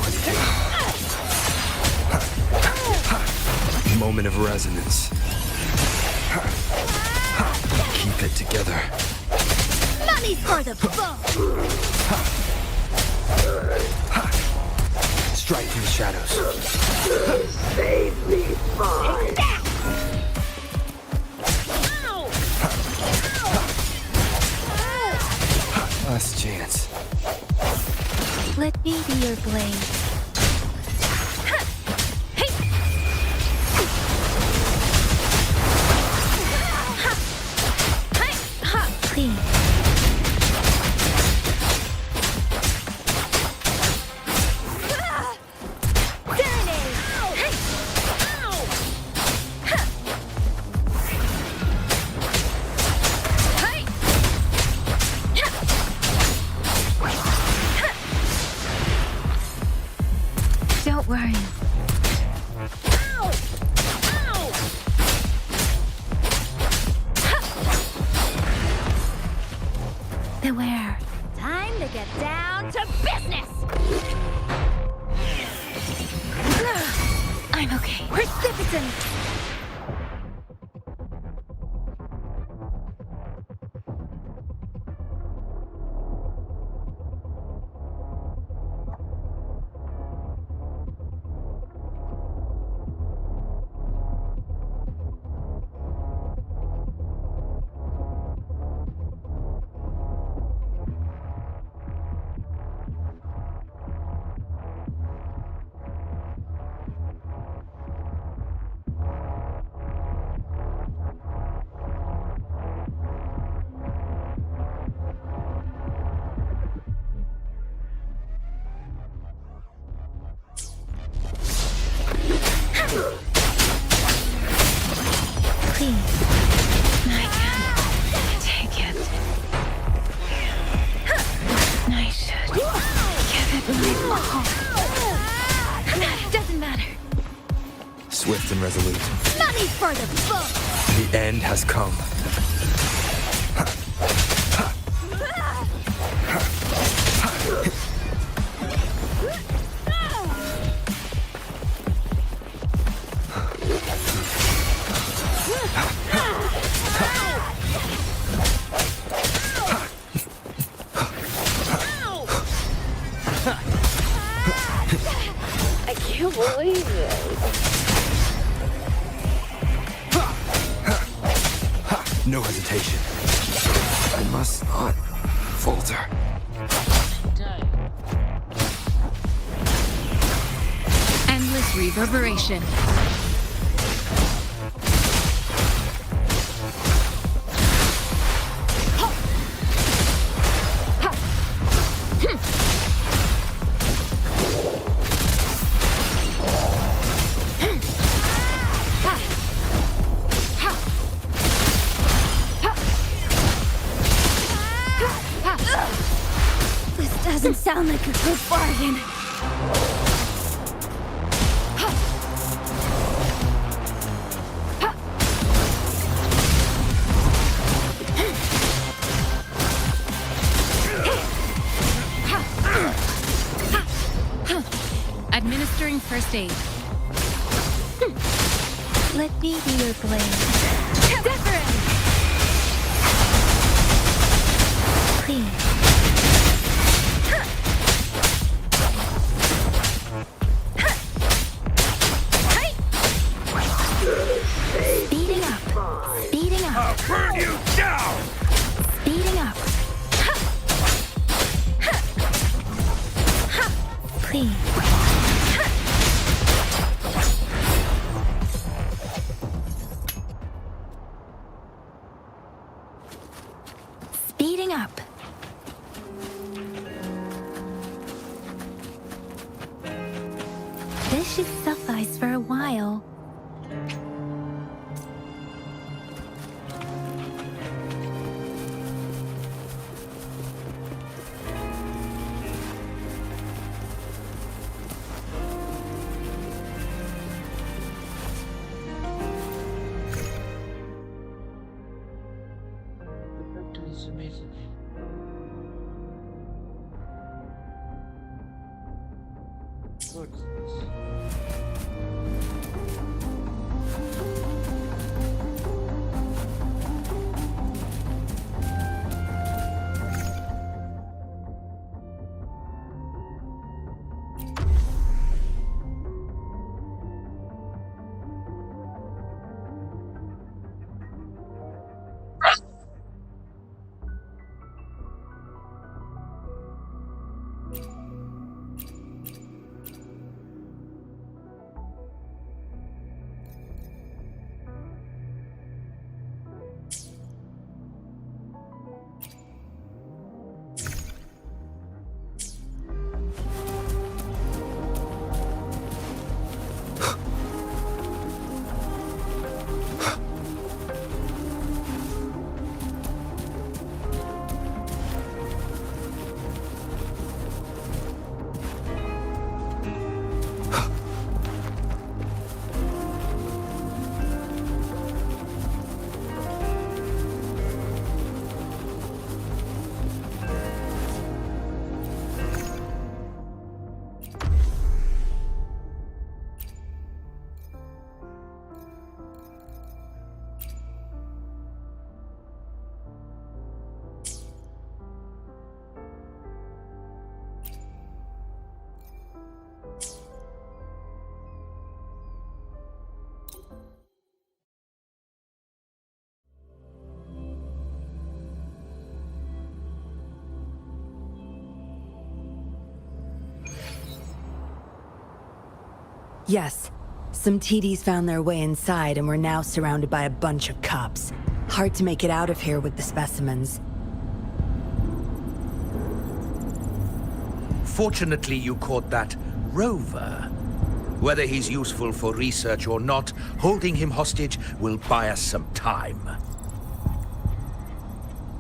hesitation. Moment of resonance. Keep it together. Money's for the foe! Strike from the shadows. Save me, fine. Last chance. Let me be your blade. Clean. Don't worry. Beware. Time to get down to business! I'm okay. Precipitant! Please. I can take it. I should give it my all. That doesn't matter. Swift and resolute. Money's for the foe! The end has come. I can't believe it. No hesitation. I must not falter. Endless reverberation. This doesn't sound like a good bargain. Administering first aid. Let me be your blade. Different! Please. Speeding up. Speeding up. I'll burn you down! Speeding up. Please. Speeding up. This should suffice for a while. It's amazing. Look. Yes. Some TDs found their way inside and we're now surrounded by a bunch of cops. Hard to make it out of here with the specimens. Fortunately, you caught that rover. Whether he's useful for research or not, holding him hostage will buy us some time.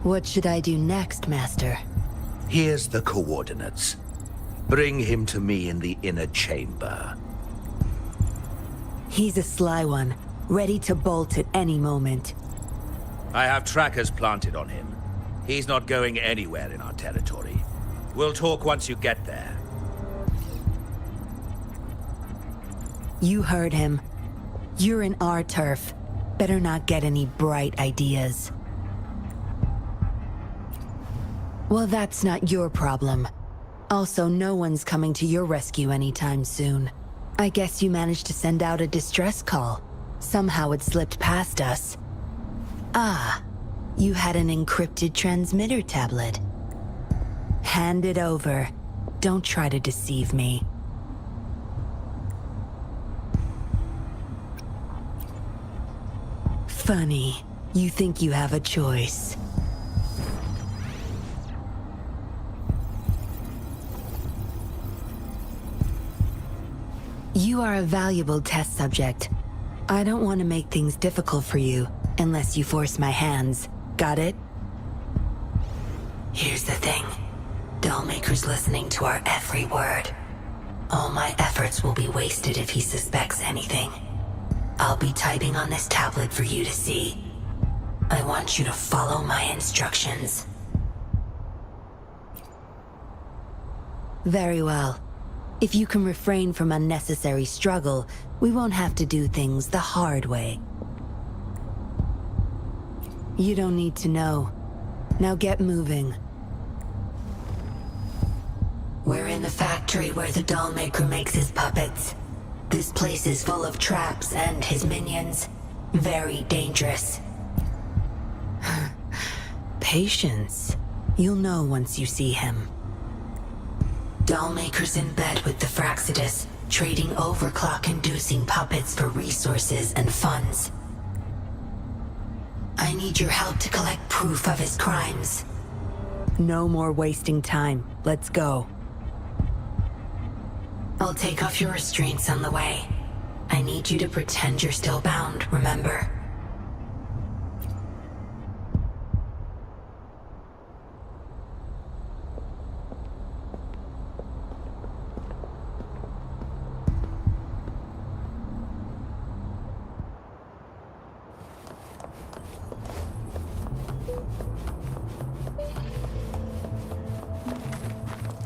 What should I do next, Master? Here's the coordinates. Bring him to me in the inner chamber. He's a sly one, ready to bolt at any moment. I have trackers planted on him. He's not going anywhere in our territory. We'll talk once you get there. You heard him. You're in our turf. Better not get any bright ideas. Well, that's not your problem. Also, no one's coming to your rescue anytime soon. I guess you managed to send out a distress call. Somehow it slipped past us. Ah, you had an encrypted transmitter tablet. Hand it over. Don't try to deceive me. Funny. You think you have a choice. You are a valuable test subject. I don't want to make things difficult for you, unless you force my hands. Got it? Here's the thing. Dollmaker's listening to our every word. All my efforts will be wasted if he suspects anything. I'll be typing on this tablet for you to see. I want you to follow my instructions. Very well. If you can refrain from unnecessary struggle, we won't have to do things the hard way. You don't need to know. Now get moving. We're in the factory where the Dollmaker makes his puppets. This place is full of traps and his minions. Very dangerous. Patience. You'll know once you see him. Dollmaker's in bed with the Fraxidus, trading overclock-inducing puppets for resources and funds. I need your help to collect proof of his crimes. No more wasting time. Let's go. I'll take off your restraints on the way. I need you to pretend you're still bound, remember?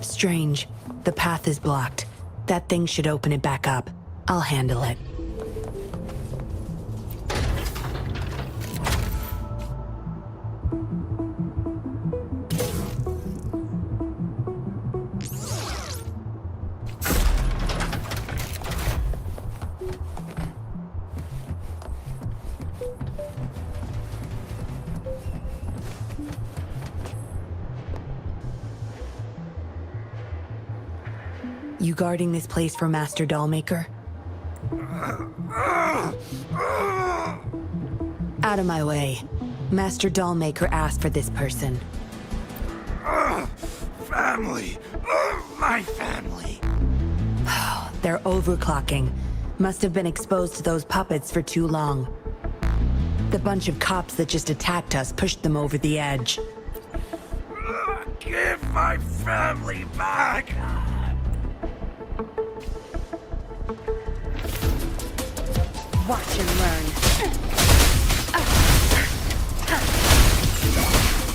Strange. The path is blocked. That thing should open it back up. I'll handle it. You guarding this place for Master Dollmaker? Out of my way. Master Dollmaker asked for this person. Family! My family! They're overclocking. Must have been exposed to those puppets for too long. The bunch of cops that just attacked us pushed them over the edge. Give my family back! Watch and learn.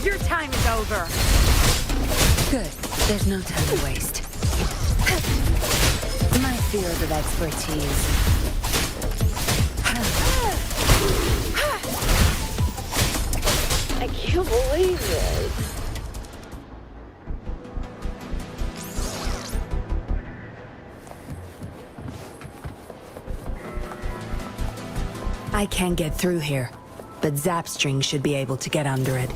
Your time is over. Good. There's no time to waste. My field of expertise. I can't believe it. I can't get through here, but Zapstring should be able to get under it.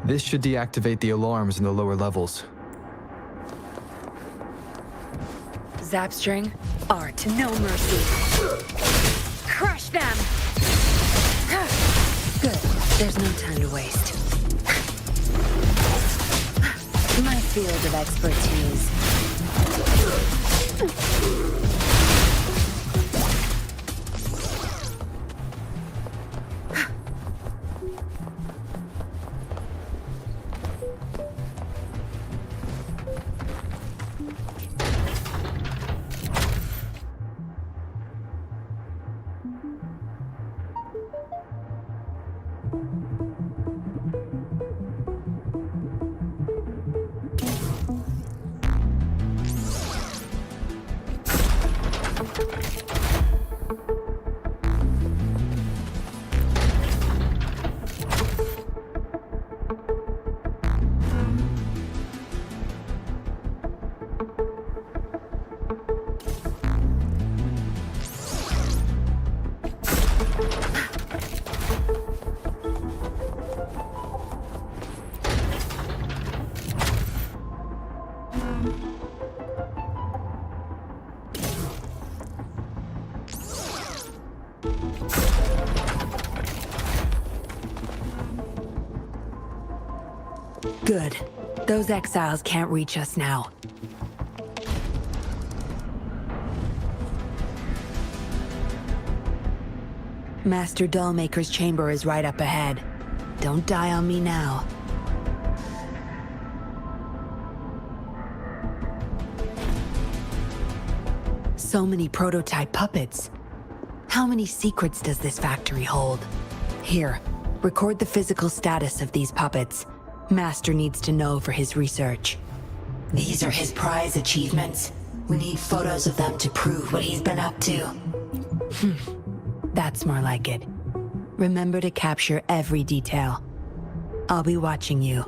This should deactivate the alarms in the lower levels. Zapstring, art, no mercy. Crush them! Good. There's no time to waste. My field of expertise. Good. Those exiles can't reach us now. Master Dollmaker's chamber is right up ahead. Don't die on me now. So many prototype puppets. How many secrets does this factory hold? Here, record the physical status of these puppets. Master needs to know for his research. These are his prize achievements. We need photos of them to prove what he's been up to. That's more like it. Remember to capture every detail. I'll be watching you.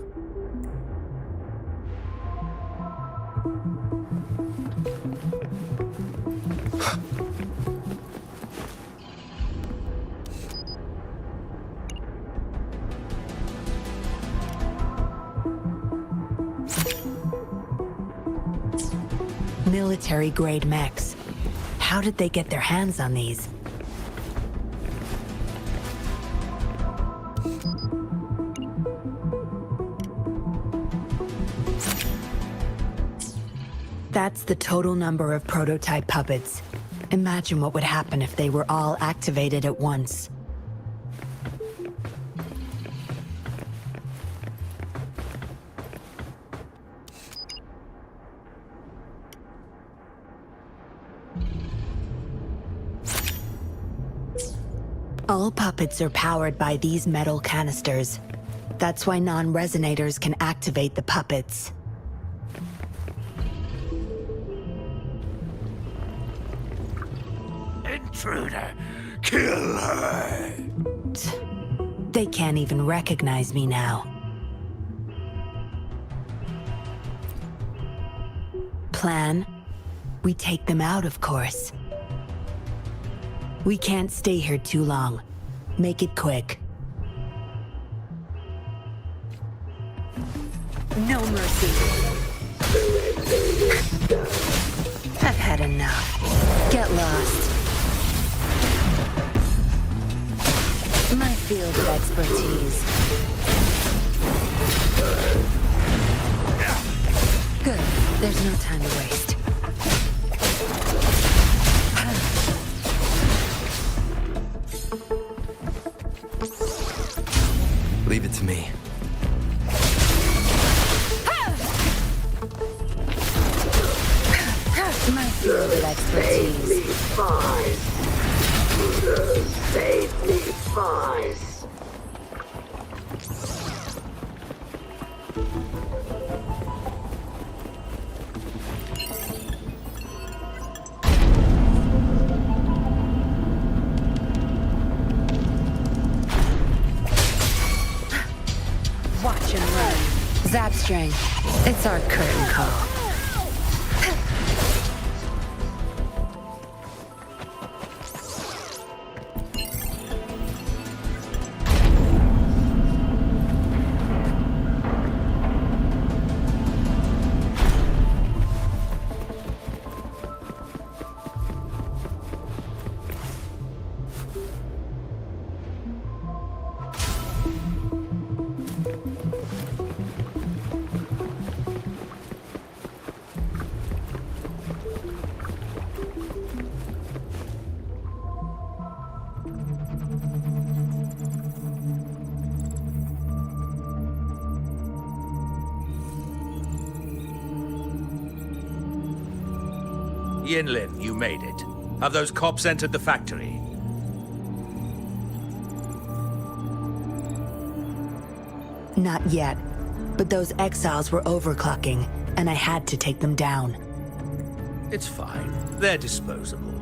Military-grade mechs. How did they get their hands on these? That's the total number of prototype puppets. Imagine what would happen if they were all activated at once. All puppets are powered by these metal canisters. That's why non-resonators can activate the puppets. Intruder! Kill her! They can't even recognize me now. Plan? We take them out, of course. We can't stay here too long. Make it quick. No mercy. I've had enough. Get lost. My field of expertise. Good. There's no time to waste. Leave it to me. My field of expertise. Save me, spies. Watch and learn. Zap string. It's our curtain call. Yinlin, you made it. Have those cops entered the factory? Not yet. But those exiles were overclocking, and I had to take them down. It's fine. They're disposable.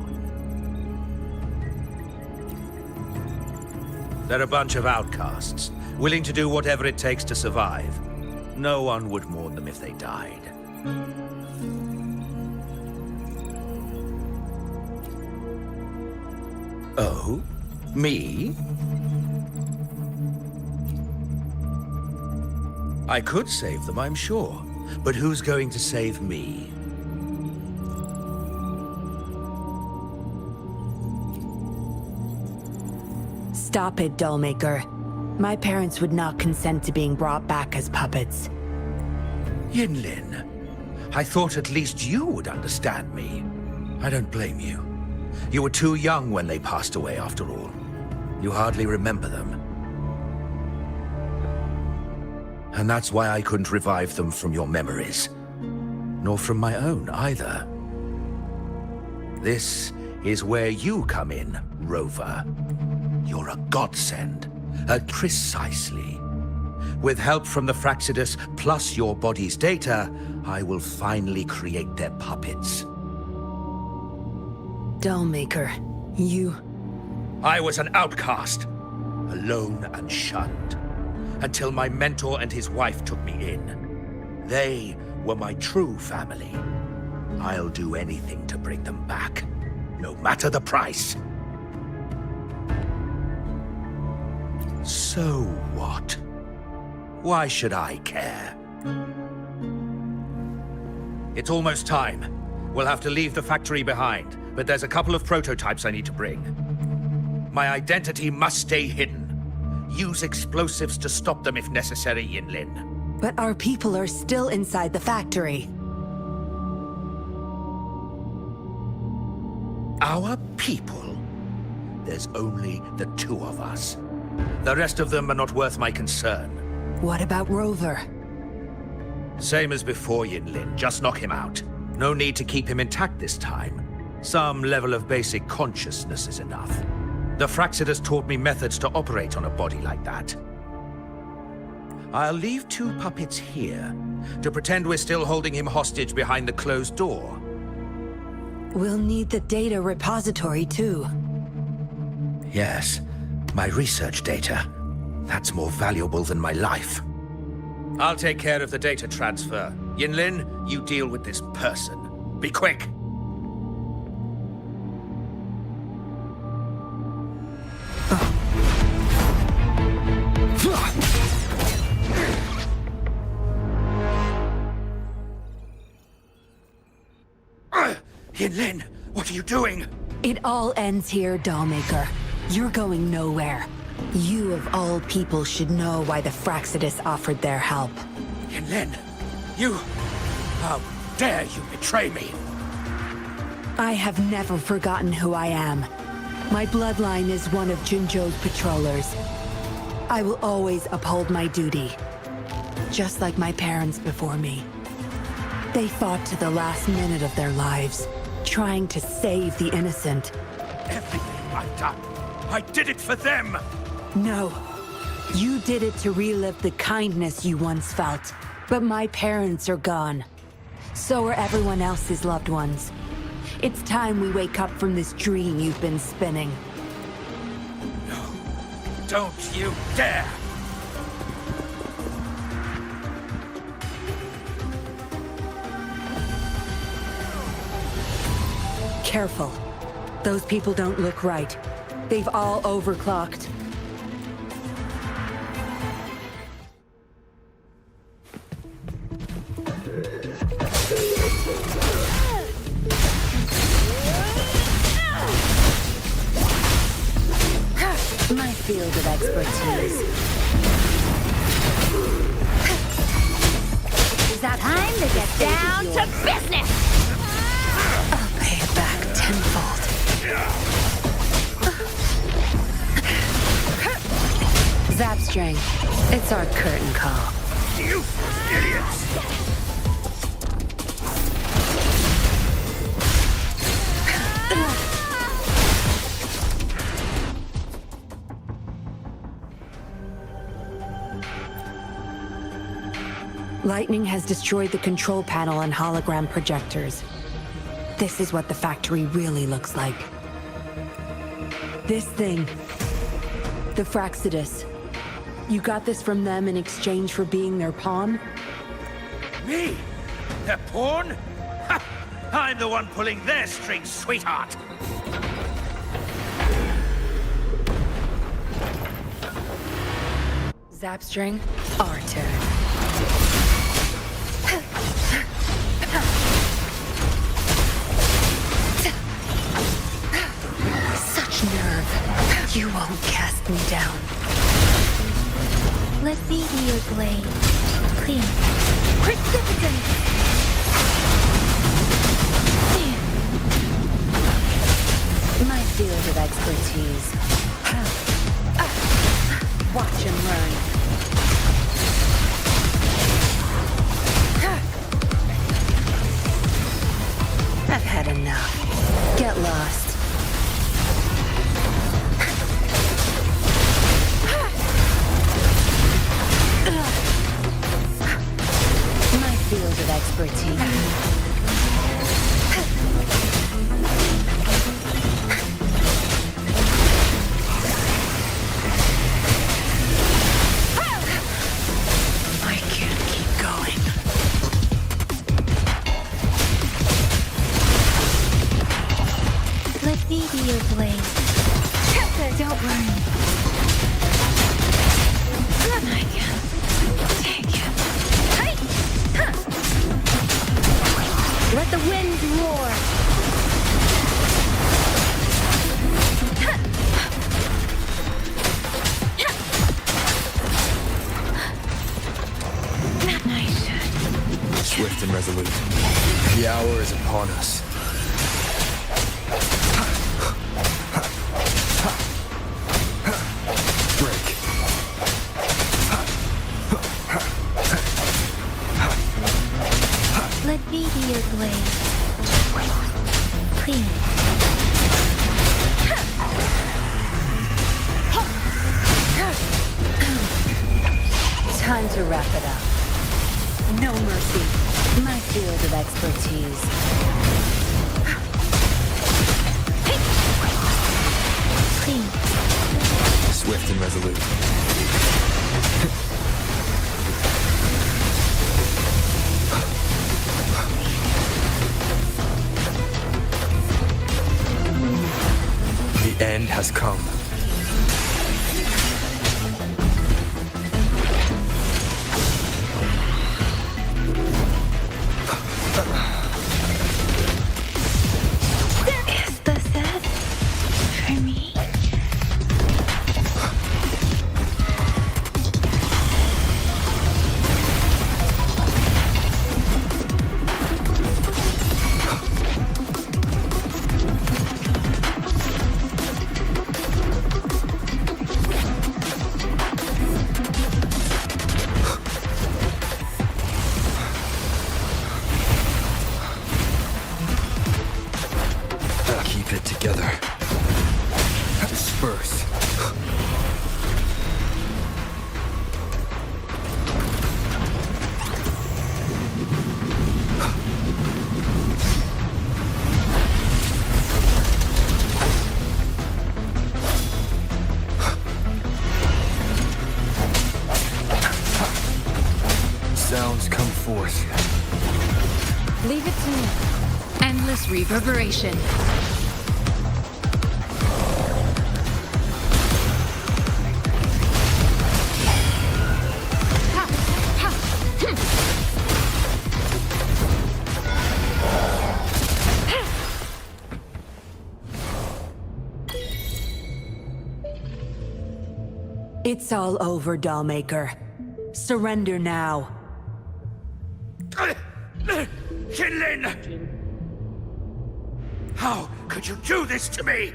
They're a bunch of outcasts, willing to do whatever it takes to survive. No one would mourn them if they died. Oh? Me? I could save them, I'm sure. But who's going to save me? Stop it, Dollmaker. My parents would not consent to being brought back as puppets. Yinlin, I thought at least you would understand me. I don't blame you. You were too young when they passed away, after all. You hardly remember them. And that's why I couldn't revive them from your memories. Nor from my own, either. This is where you come in, Rover. You're a godsend. Precisely. With help from the Fraxidus, plus your body's data, I will finally create their puppets. Dollmaker, I was an outcast, alone and shunned, until my mentor and his wife took me in. They were my true family. I'll do anything to bring them back, no matter the price. So what? Why should I care? It's almost time. We'll have to leave the factory behind, but there's a couple of prototypes I need to bring. My identity must stay hidden. Use explosives to stop them if necessary, Yinlin. But our people are still inside the factory. Our people? There's only the two of us. The rest of them are not worth my concern. What about Rover? Same as before, Yinlin. Just knock him out. No need to keep him intact this time. Some level of basic consciousness is enough. The Fraxidus taught me methods to operate on a body like that. I'll leave two puppets here to pretend we're still holding him hostage behind the closed door. We'll need the data repository too. Yes, my research data. That's more valuable than my life. I'll take care of the data transfer. Yinlin, you deal with this person. Be quick! Yinlin, what are you doing? It all ends here, Dollmaker. You're going nowhere. You of all people should know why the Fraxidus offered their help. Yinlin, you... How dare you betray me? I have never forgotten who I am. My bloodline is one of Jinzhou's patrollers. I will always uphold my duty. Just like my parents before me. They fought to the last minute of their lives, trying to save the innocent. Everything I've done, I did it for them! No. You did it to relive the kindness you once felt. But my parents are gone. So are everyone else's loved ones. It's time we wake up from this dream you've been spinning. No. Don't you dare! Careful. Those people don't look right. They've all overclocked. My field of expertise. Is that time to get down to business? I'll pay it back tenfold. Zapstring, it's our curtain call. You idiots! Lightning has destroyed the control panel and hologram projectors. This is what the factory really looks like. This thing. The Fraxidus. You got this from them in exchange for being their pawn? Me? Their pawn? Ha! I'm the one pulling their strings, sweetheart! Zapstring, our turn. Such nerve. You won't cast me down. Let me be your blade. Clean. Precipitant! My field of expertise. Watch and learn. I've had enough. Get lost. My field of expertise. Don't worry. I can take it. Hey! Huh. Let the wind roar. Nice shot. Swift and resolute. The hour is upon us. Break. Let me be your blade. Clean. Time to wrap it up. No mercy. My field of expertise. Clean. Swift and resolute. The end has come. Is this it? For me? Keep it together. Disperse. Sounds come forth. Leave it to me. Endless reverberation. It's all over, Dollmaker. Surrender now. Kinlin! How could you do this to me?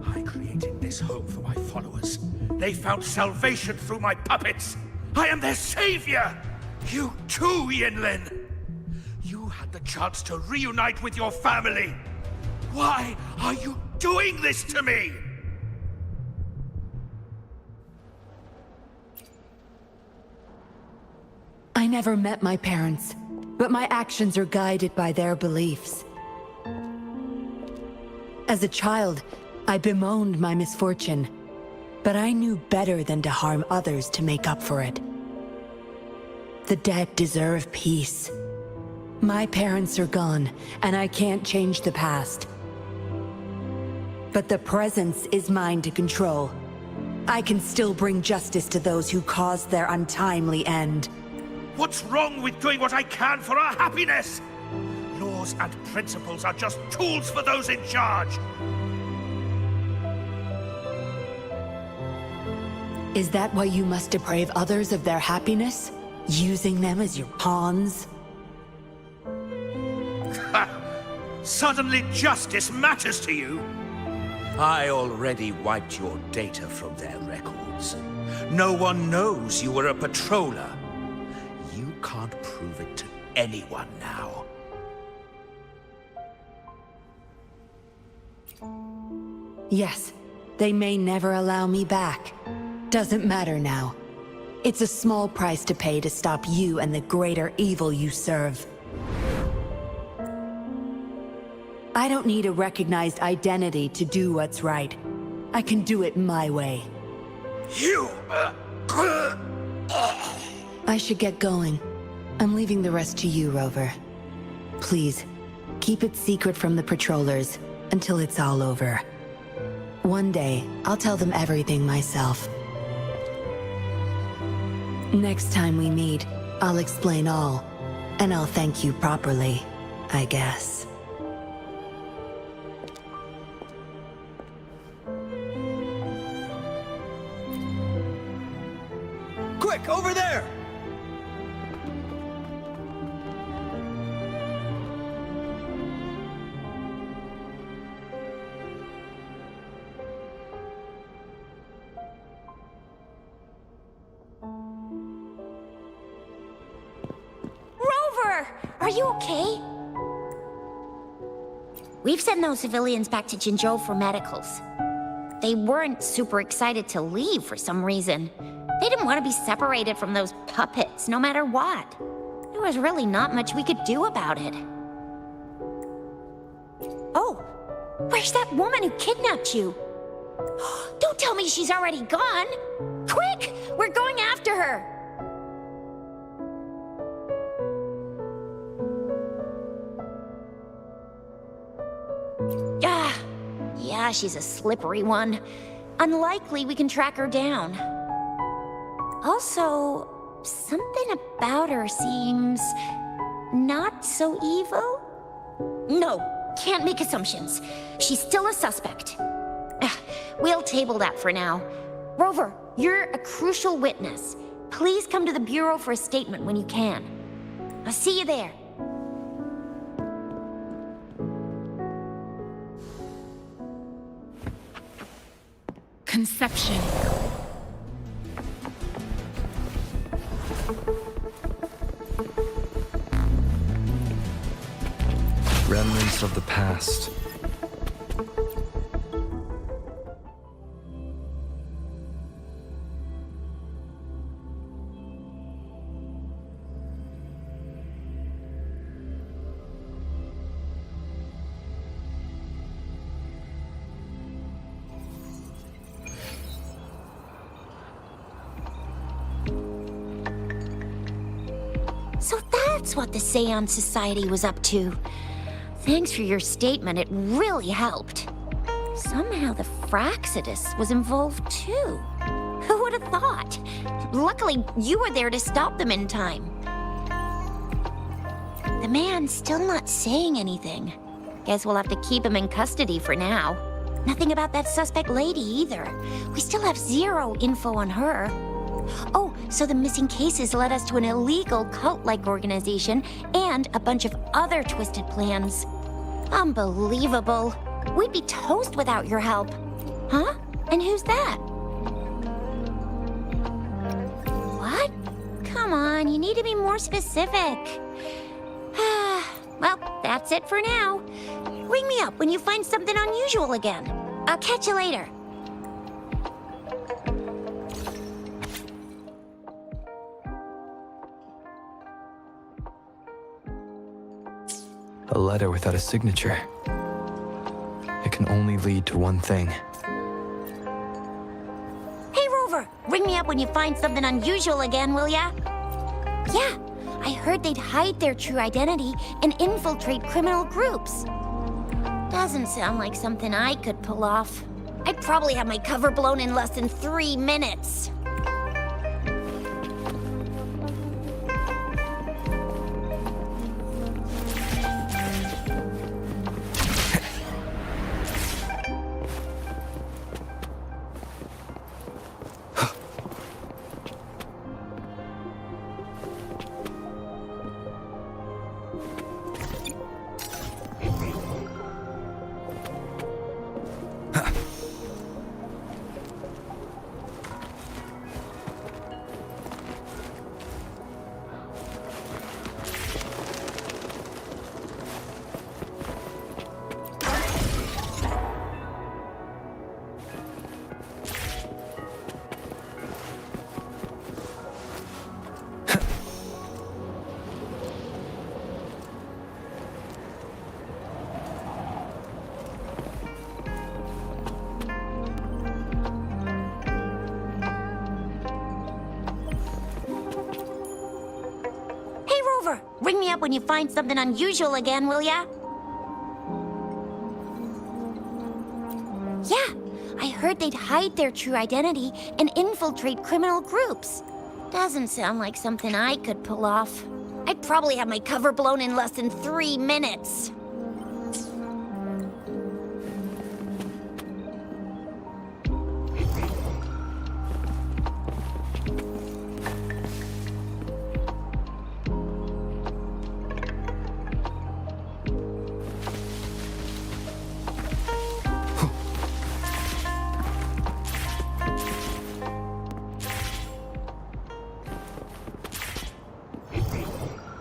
I created this home for my followers. They found salvation through my puppets. I am their savior! You too, Yinlin! You had the chance to reunite with your family. Why are you doing this to me? I never met my parents, but my actions are guided by their beliefs. As a child, I bemoaned my misfortune, but I knew better than to harm others to make up for it. The dead deserve peace. My parents are gone, and I can't change the past. But the present is mine to control. I can still bring justice to those who caused their untimely end. What's wrong with doing what I can for our happiness? Laws and principles are just tools for those in charge. Is that why you must deprave others of their happiness? Using them as your pawns? Suddenly justice matters to you? I already wiped your data from their records. No one knows you were a patroller. You can't prove it to anyone now. Yes, they may never allow me back. Doesn't matter now. It's a small price to pay to stop you and the greater evil you serve. I don't need a recognized identity to do what's right. I can do it my way. You... I should get going. I'm leaving the rest to you, Rover. Please, keep it secret from the patrollers until it's all over. One day, I'll tell them everything myself. Next time we meet, I'll explain all. And I'll thank you properly, I guess. Quick, over there! Rover! Are you okay? We've sent those civilians back to Jinzhou for medicals. They weren't super excited to leave for some reason. They didn't want to be separated from those puppets, no matter what. There was really not much we could do about it. Oh, where's that woman who kidnapped you? Don't tell me she's already gone! Quick! We're going after her! Yeah, she's a slippery one. Unlikely we can track her down. Also, something about her seems not so evil? No, can't make assumptions. She's still a suspect. We'll table that for now. Rover, you're a crucial witness. Please come to the Bureau for a statement when you can. I'll see you there. Conception. Remnants of the past. So that's what the Seance Society was up to. Thanks for your statement, it really helped. Somehow the Fraxidus was involved too. Who would have thought? Luckily, you were there to stop them in time. The man's still not saying anything. Guess we'll have to keep him in custody for now. Nothing about that suspect lady either. We still have zero info on her. Oh, so the missing cases led us to an illegal cult-like organization and a bunch of other twisted plans. Unbelievable. We'd be toast without your help. Huh? And who's that? What? Come on, you need to be more specific. Well, that's it for now. Ring me up when you find something unusual again. I'll catch you later. A letter without a signature. It can only lead to one thing. Hey, Rover! Ring me up when you find something unusual again, will ya? Yeah, I heard they'd hide their true identity and infiltrate criminal groups. Doesn't sound like something I could pull off. I'd probably have my cover blown in less than 3 minutes. Ring me up when you find something unusual again, will ya? Yeah, I heard they'd hide their true identity and infiltrate criminal groups. Doesn't sound like something I could pull off. I'd probably have my cover blown in less than 3 minutes.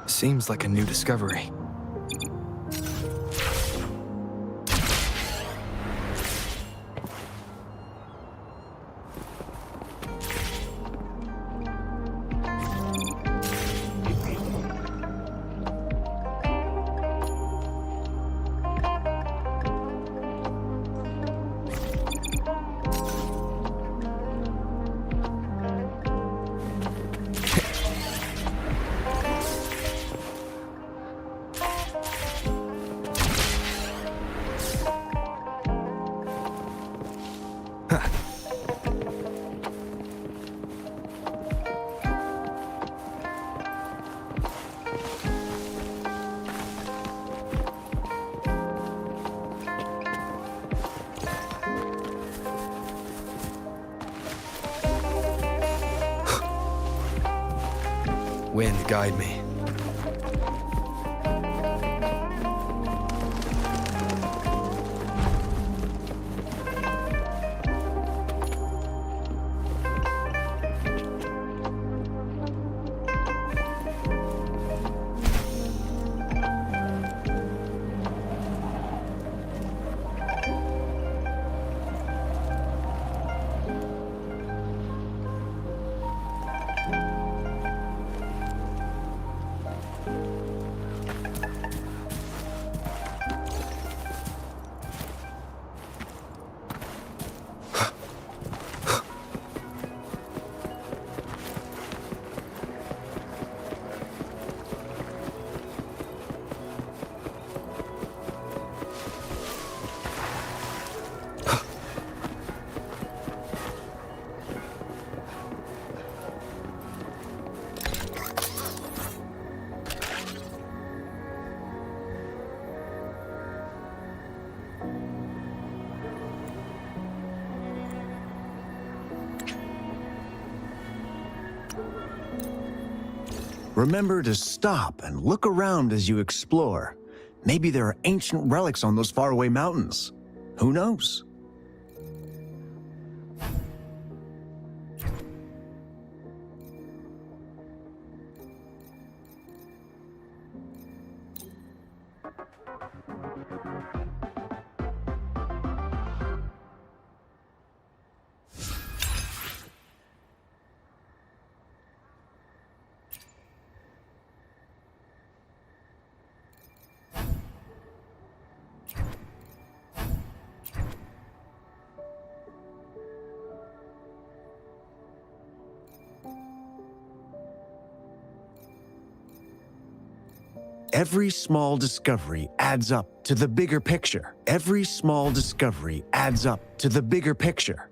Seems like a new discovery. Wind, guide me. Remember to stop and look around as you explore. Maybe there are ancient relics on those faraway mountains. Who knows? Every small discovery adds up to the bigger picture. Every small discovery adds up to the bigger picture.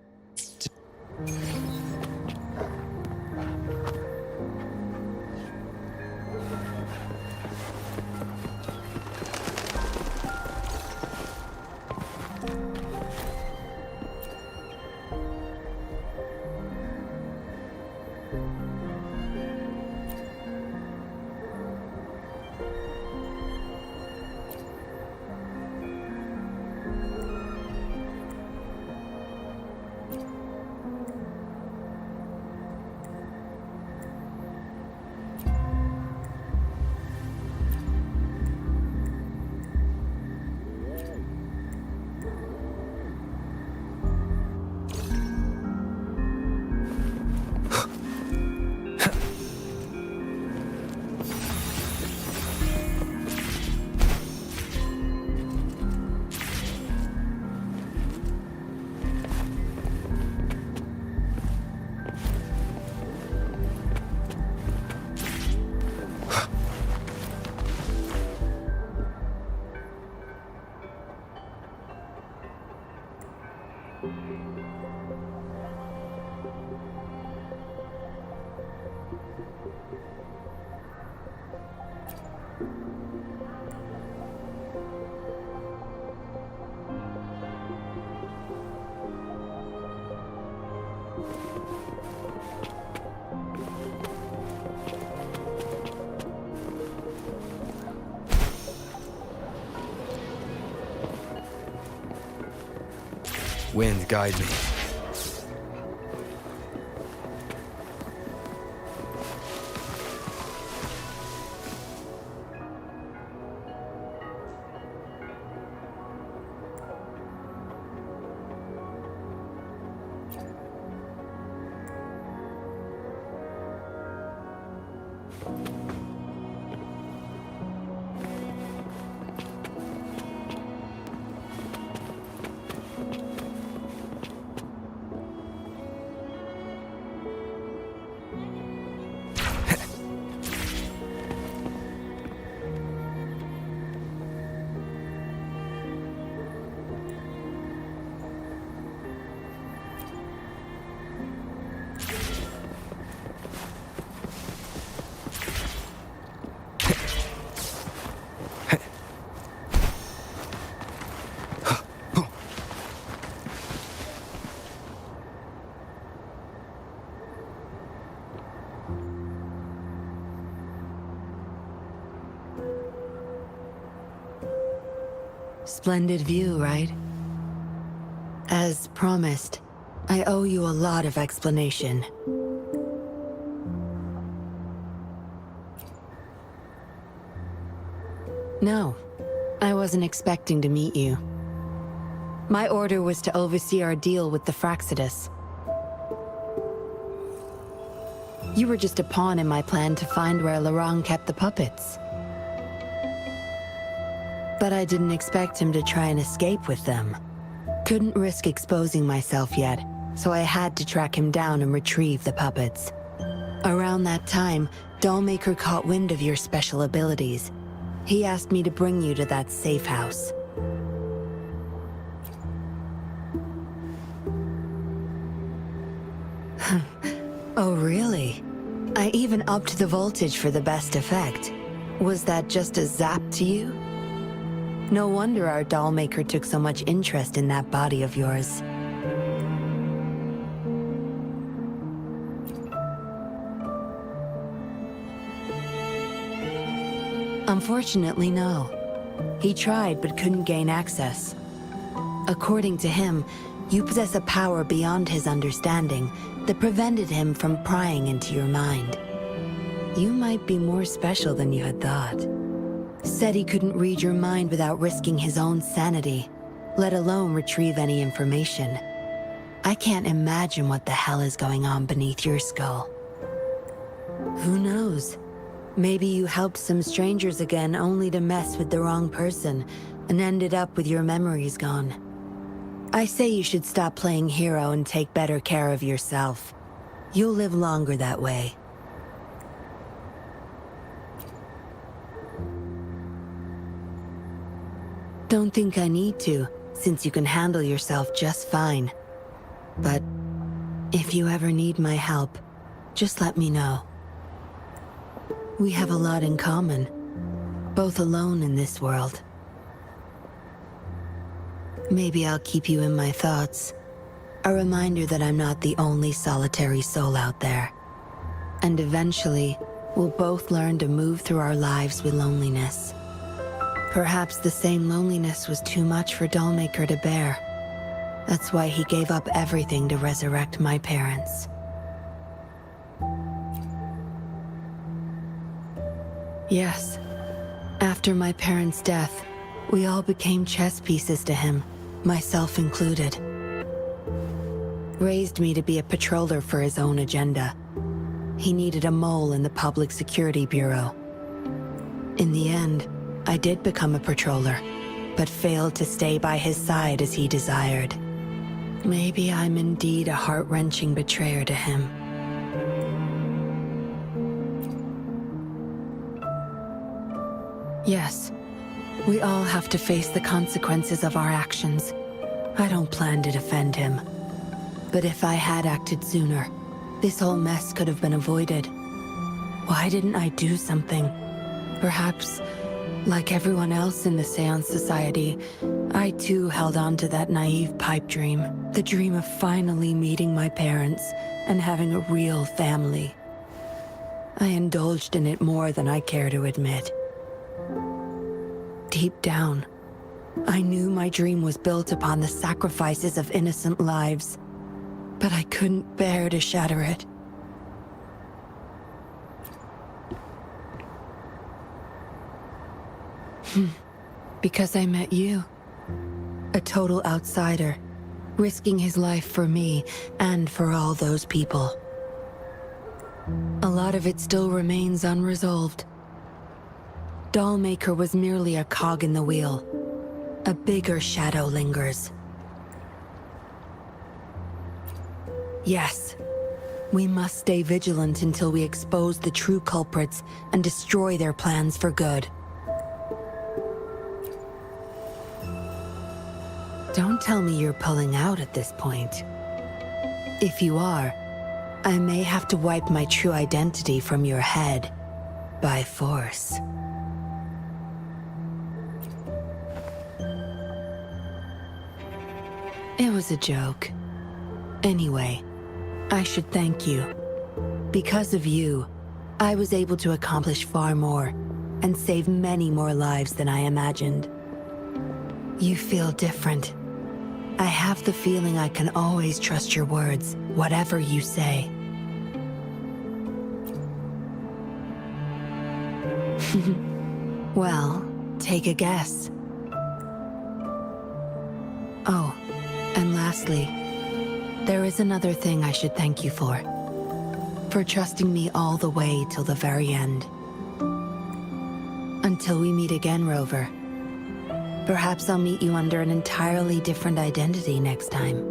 Wind, guide me. Splendid view, right? As promised, I owe you a lot of explanation. No, I wasn't expecting to meet you. My order was to oversee our deal with the Fraxidus. You were just a pawn in my plan to find where Laurent kept the puppets. But I didn't expect him to try and escape with them. Couldn't risk exposing myself yet, so I had to track him down and retrieve the puppets. Around that time, Dollmaker caught wind of your special abilities. He asked me to bring you to that safe house. Oh, really? I even upped the voltage for the best effect. Was that just a zap to you? No wonder our Dollmaker took so much interest in that body of yours. Unfortunately, no. He tried but couldn't gain access. According to him, you possess a power beyond his understanding that prevented him from prying into your mind. You might be more special than you had thought. Said he couldn't read your mind without risking his own sanity, let alone retrieve any information. I can't imagine what the hell is going on beneath your skull. Who knows? Maybe you helped some strangers again only to mess with the wrong person and ended up with your memories gone. I say you should stop playing hero and take better care of yourself. You'll live longer that way. Don't think I need to, since you can handle yourself just fine. But if you ever need my help, just let me know. We have a lot in common, both alone in this world. Maybe I'll keep you in my thoughts, a reminder that I'm not the only solitary soul out there. And eventually, we'll both learn to move through our lives with loneliness. Perhaps the same loneliness was too much for Dollmaker to bear. That's why he gave up everything to resurrect my parents. Yes, after my parents' death, we all became chess pieces to him, myself included. Raised me to be a patroller for his own agenda. He needed a mole in the Public Security Bureau. In the end, I did become a patroller, but failed to stay by his side as he desired. Maybe I'm indeed a heart-wrenching betrayer to him. Yes, we all have to face the consequences of our actions. I don't plan to defend him. But if I had acted sooner, this whole mess could have been avoided. Why didn't I do something? Perhaps, like everyone else in the Seance Society, I too held on to that naive pipe dream, the dream of finally meeting my parents and having a real family. I indulged in it more than I care to admit. Deep down, I knew my dream was built upon the sacrifices of innocent lives, but I couldn't bear to shatter it. Because I met you. A total outsider, risking his life for me and for all those people. A lot of it still remains unresolved. Dollmaker was merely a cog in the wheel. A bigger shadow lingers. Yes, we must stay vigilant until we expose the true culprits and destroy their plans for good. Don't tell me you're pulling out at this point. If you are, I may have to wipe my true identity from your head by force. It was a joke. Anyway, I should thank you. Because of you, I was able to accomplish far more and save many more lives than I imagined. You feel different. I have the feeling I can always trust your words, whatever you say. Well, take a guess. Oh, and lastly, there is another thing I should thank you for. For trusting me all the way till the very end. Until we meet again, Rover. Perhaps I'll meet you under an entirely different identity next time.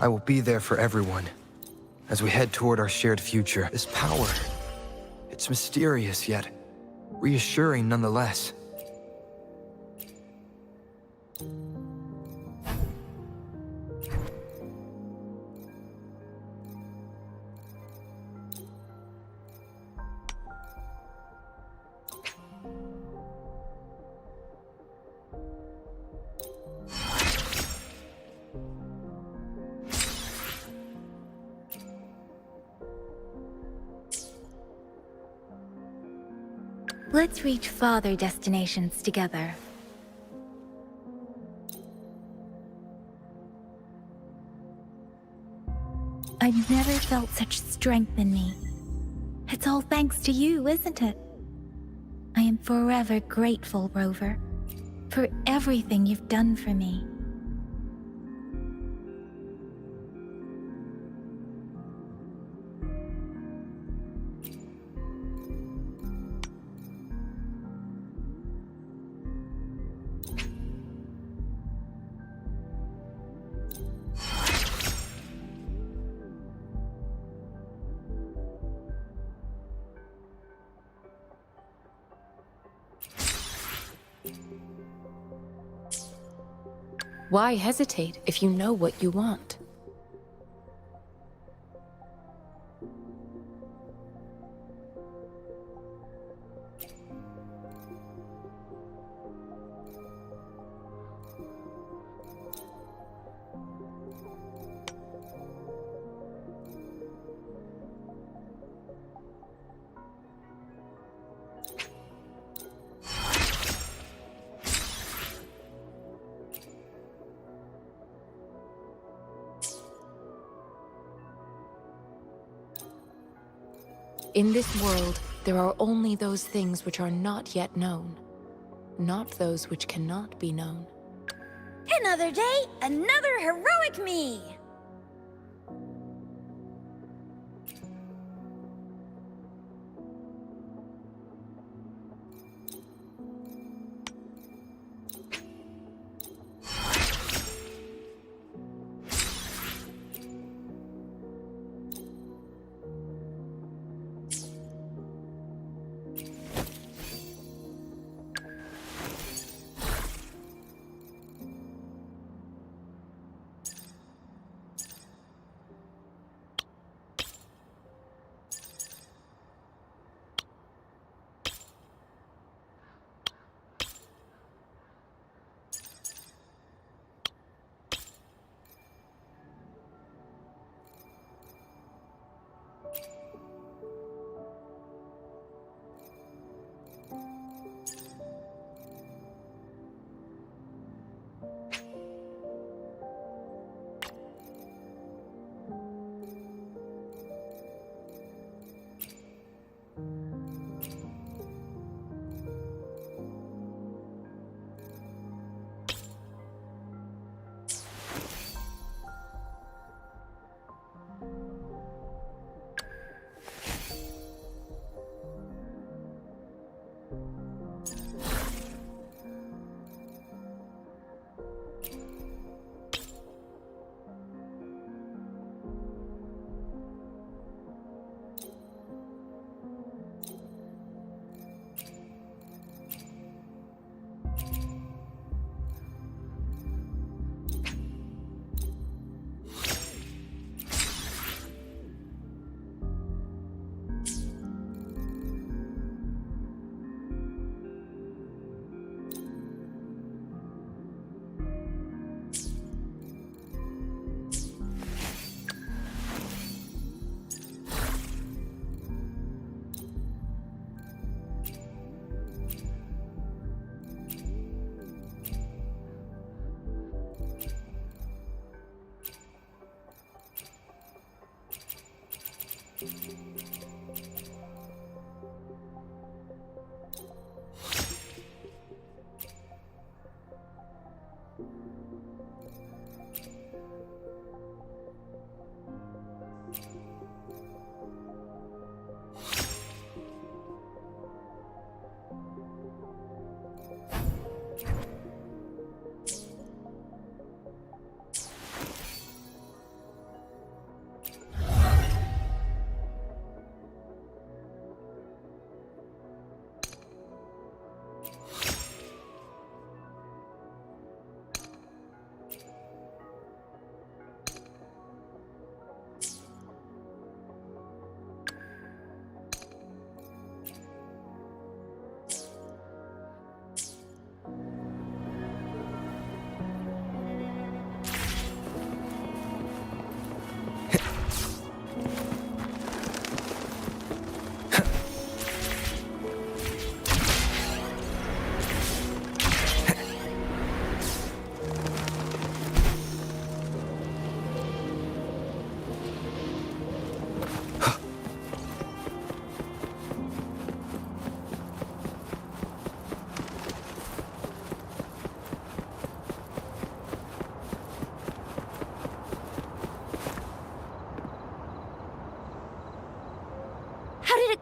I will be there for everyone as we head toward our shared future. This power, it's mysterious yet reassuring nonetheless. Let's reach farther destinations together. I've never felt such strength in me. It's all thanks to you, isn't it? I am forever grateful, Rover, for everything you've done for me. Why hesitate if you know what you want? In this world, there are only those things which are not yet known. not those which cannot be known. Another day, another heroic me!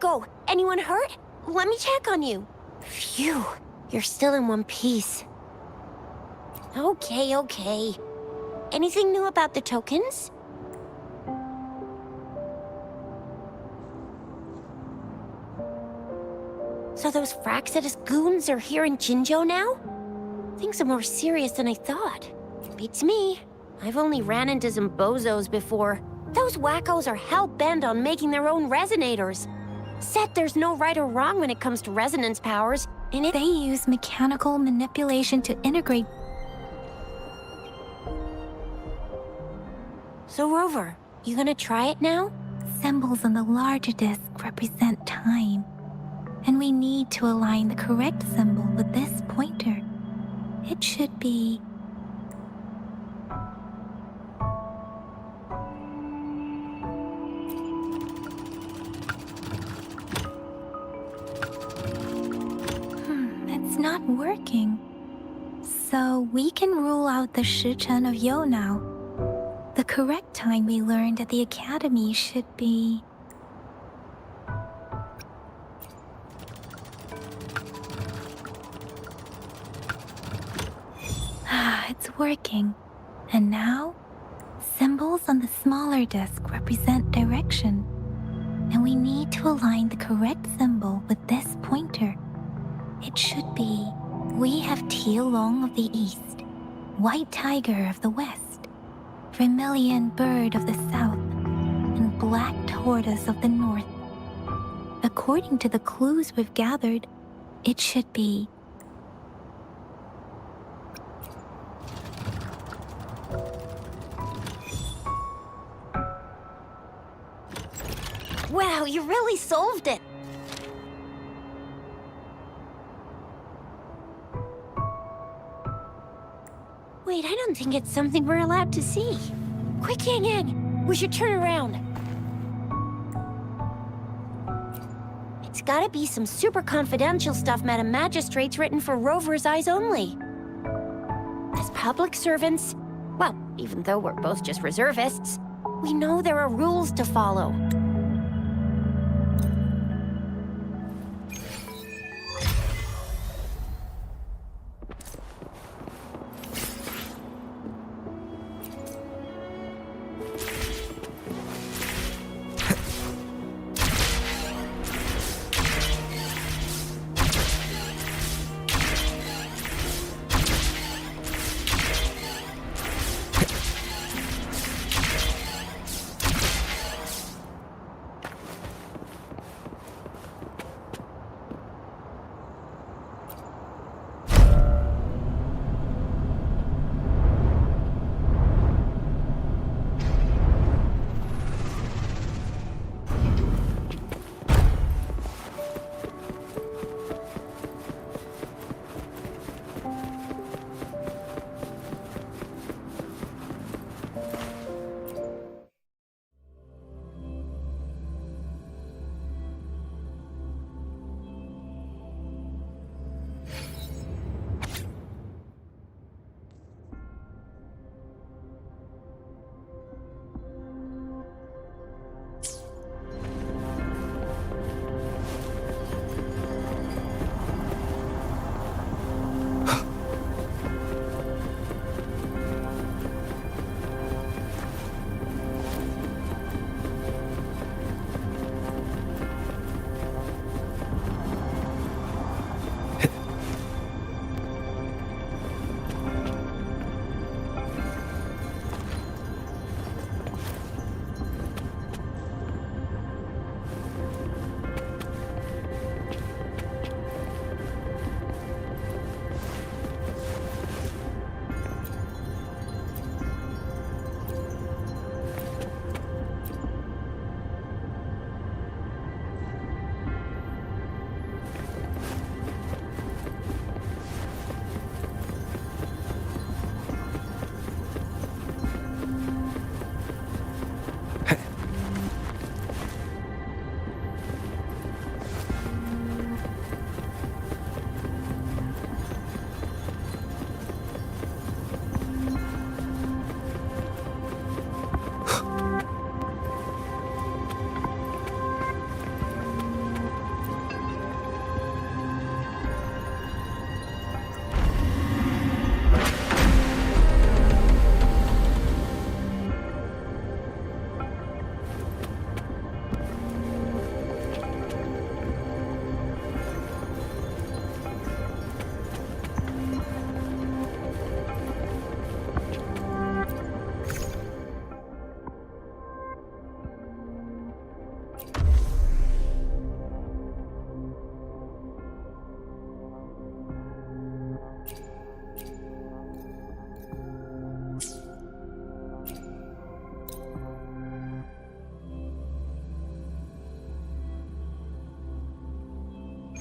Go. Anyone hurt? Let me check on you. Phew. You're still in one piece. Okay. Anything new about the tokens? So those Fraxidus goons are here in Jinzhou now? Things are more serious than I thought. Beats me. I've only ran into some bozos before. Those wackos are hell-bent on making their own resonators. Said there's no right or wrong when it comes to resonance powers, and They use mechanical manipulation to integrate. So Rover, you gonna try it now? Symbols on the larger disc represent time, and we need to align the correct symbol with this pointer. It should be... not working. So we can rule out the Shichen of Yo now. The correct time we learned at the academy should be... It's working. And now, symbols on the smaller disc represent direction. And we need to align the correct symbol with this pointer. It should be, we have Tielong of the east, White Tiger of the west, Vermilion Bird of the south, and Black Tortoise of the north. According to the clues we've gathered, it should be... Wow, you really solved it! Wait, I don't think it's something we're allowed to see. Quick, Yang Yang! We should turn around. It's gotta be some super confidential stuff Madam Magistrate's written for Rover's eyes only. As public servants, well, even though we're both just reservists, we know there are rules to follow.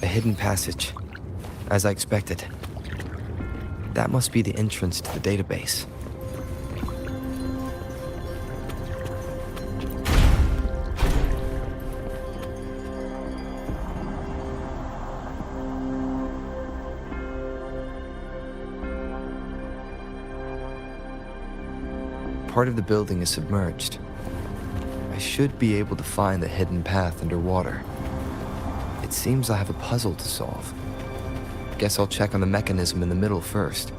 A hidden passage, as I expected. That must be the entrance to the database. part of the building is submerged. I should be able to find the hidden path underwater. It seems I have a puzzle to solve. Guess I'll check on the mechanism in the middle first.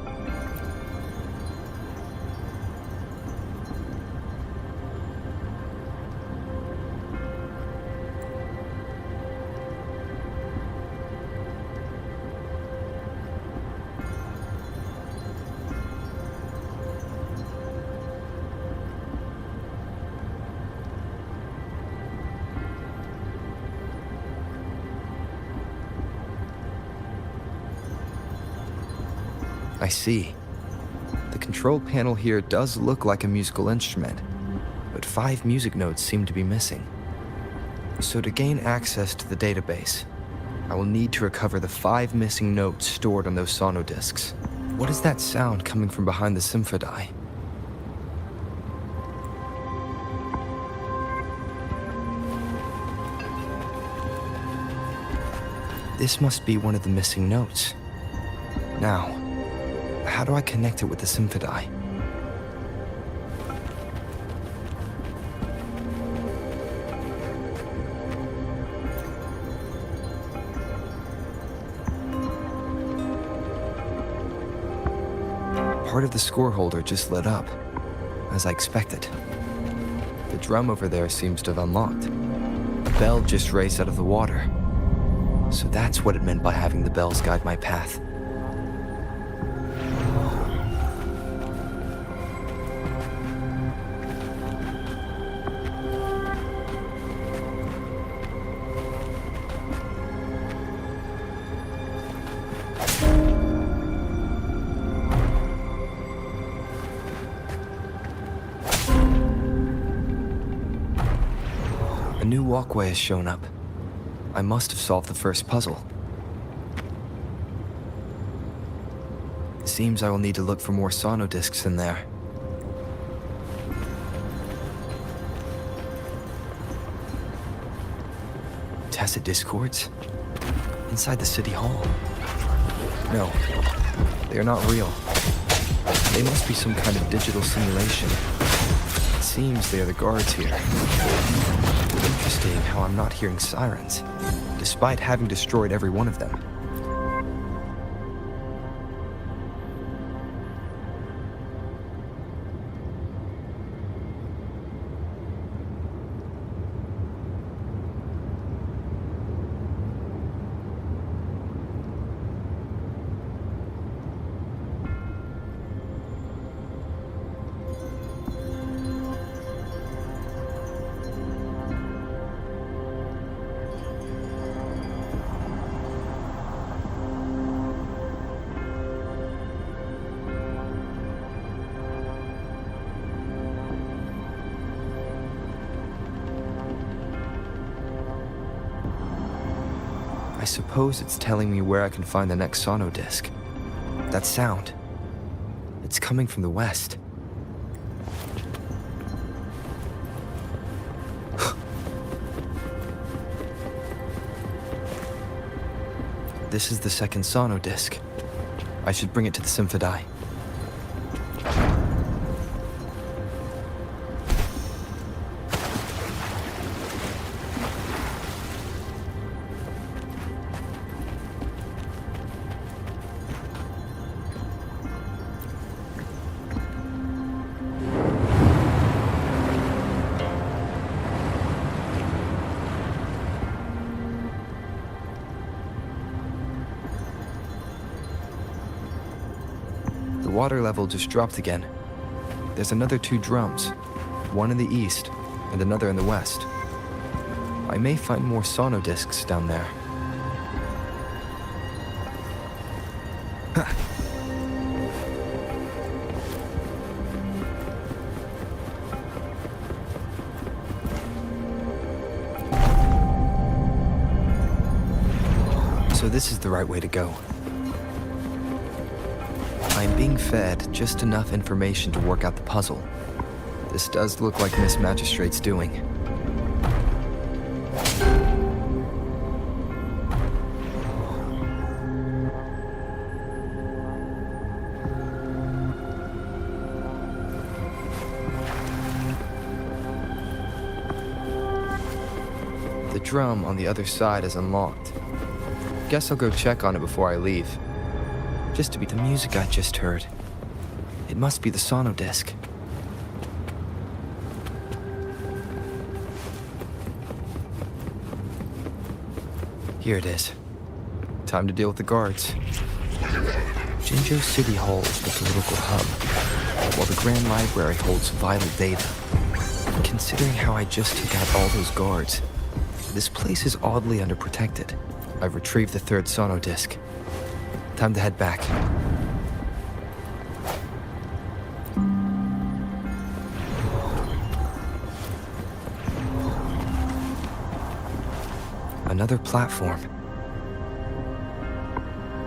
I see. The control panel here does look like a musical instrument, but 5 music notes seem to be missing. So to gain access to the database, I will need to recover the 5 missing notes stored on those sonodiscs. What is that sound coming from behind the symphony? This must be one of the missing notes. Now, how do I connect it with the symphony? Part of the score holder just lit up, as I expected. The drum over there seems to have unlocked. The bell just raised out of the water. So that's what it meant by having the bells guide my path. A new walkway has shown up. I must have solved the first puzzle. It seems I will need to look for more sonodiscs in there. Tacit discords? Inside the city hall? No, they are not real. They must be some kind of digital simulation. It seems they are the guards here. Interesting how I'm not hearing sirens, despite having destroyed every one of them. I suppose it's telling me where I can find the next sonodisc. That sound. It's coming from the west. This is the second sonodisc. I should bring it to the symphony. The water level just dropped again. There's another 2 drums, one in the east and another in the west. I may find more sonodiscs down there. So this is the right way to go. I'm being fed just enough information to work out the puzzle. This does look like Miss Magistrate's doing. The drum on the other side is unlocked. Guess I'll go check on it before I leave. Just to beat the music I just heard. It must be the sonodisc. Here it is. Time to deal with the guards. Jinzhou City Hall is the political hub, while the Grand Library holds vital data. Considering how I just took out all those guards, this place is oddly underprotected. I've retrieved the third sonodisc. Time to head back. Another platform.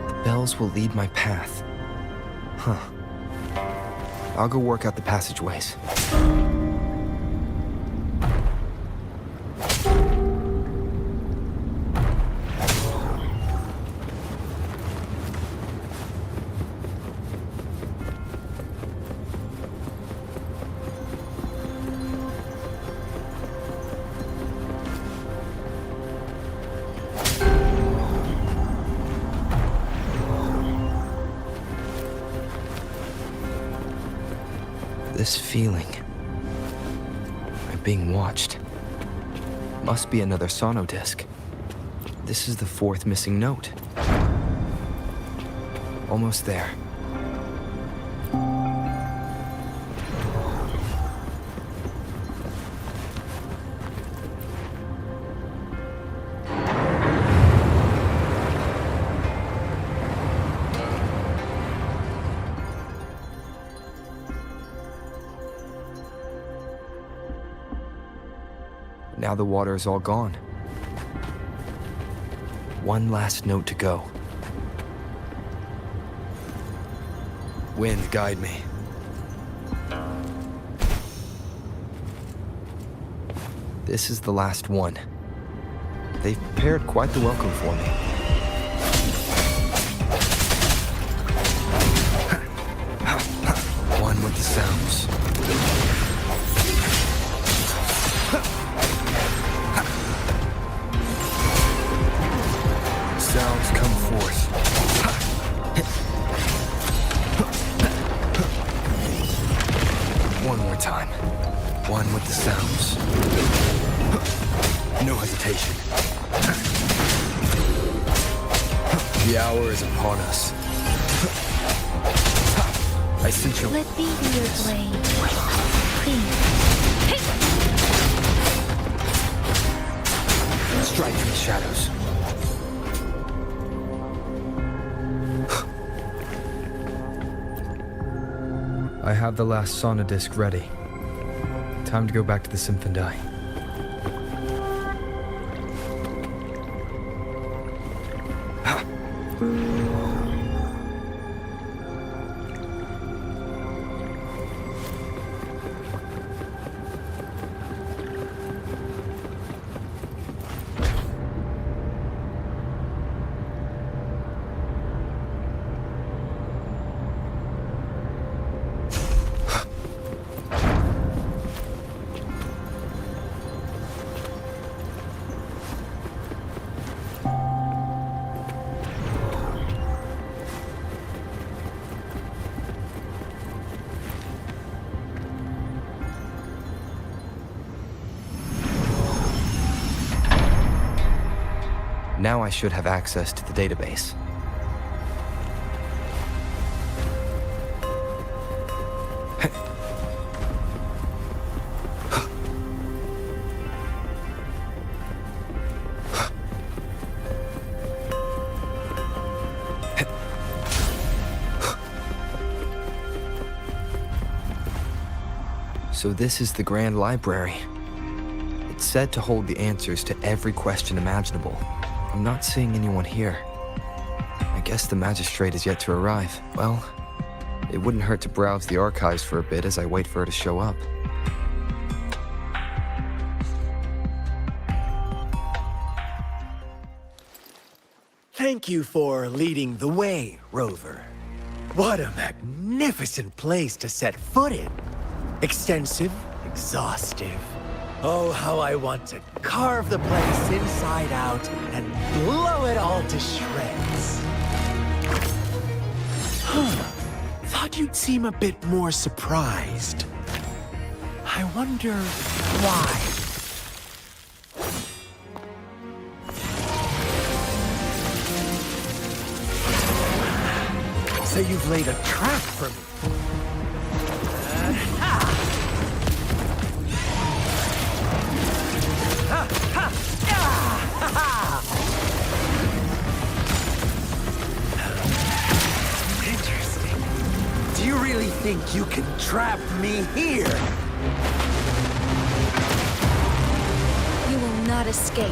The bells will lead my path. Huh. I'll go work out the passageways. This feeling. I'm being watched. Must be another sonodisc. This is the fourth missing note. Almost there. Now the water is all gone. One last note to go. Wind, guide me. This is the last one. They've prepared quite the welcome for me. One with the sounds. Sounds come forth. One more time. One with the sounds. No hesitation. The hour is upon us. I sense your... Let be your blade. Please. Strike from the shadows. I have the last sonodisc ready. Time to go back to the Symphondai. Now I should have access to the database. So this is the Grand Library. It's said to hold the answers to every question imaginable. I'm not seeing anyone here. I guess the magistrate is yet to arrive. Well, it wouldn't hurt to browse the archives for a bit as I wait for her to show up. Thank you for leading the way, Rover. What a magnificent place to set foot in. Extensive, exhaustive, Oh, how I want to carve the place inside out and blow it all to shreds. Thought you'd seem a bit more surprised. I wonder why. So you've laid a trap for me. Interesting. Do you really think you can trap me here? You will not escape.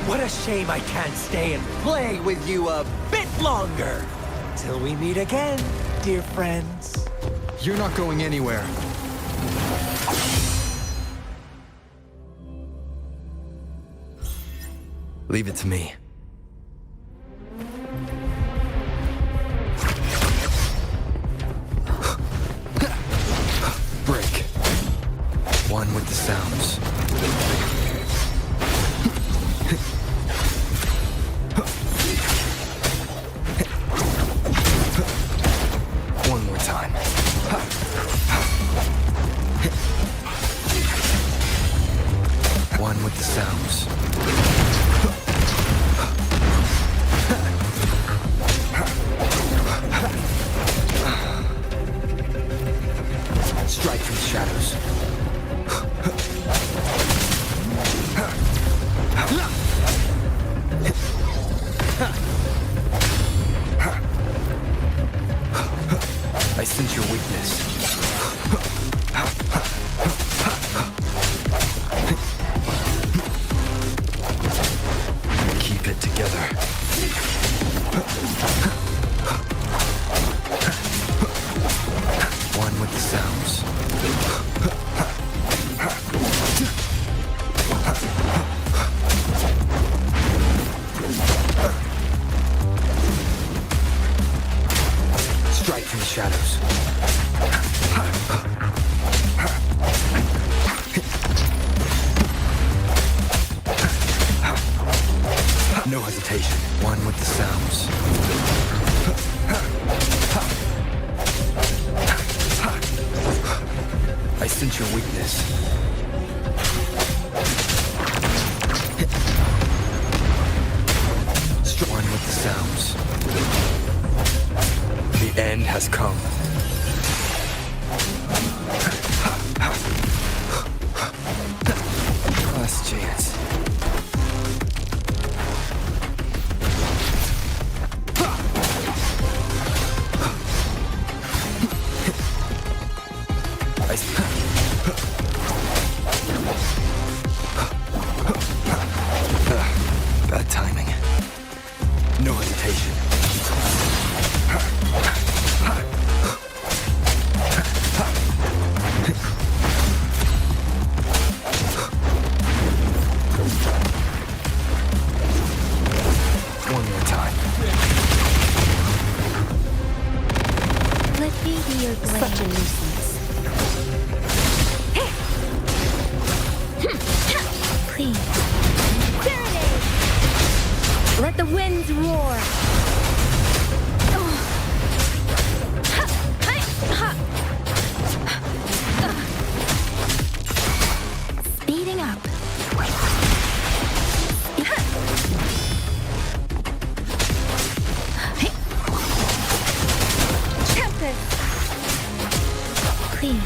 What a shame I can't stay and play with you a bit longer. Till we meet again, dear friends. You're not going anywhere. Leave it to me. Break. One with the sounds. One more time. One with the sounds. Strike from the shadows. I sense your weakness. Keep it together. One with the sounds. Strike from the shadows. No hesitation. One with the sounds. I sense your weakness. One with the sounds. The end has come. Last chance. Bad timing. No hesitation. One more time. Let me be your blade. Such a nuisance. Please. Serenade! Let the winds roar. Speeding up. Tempest. Please.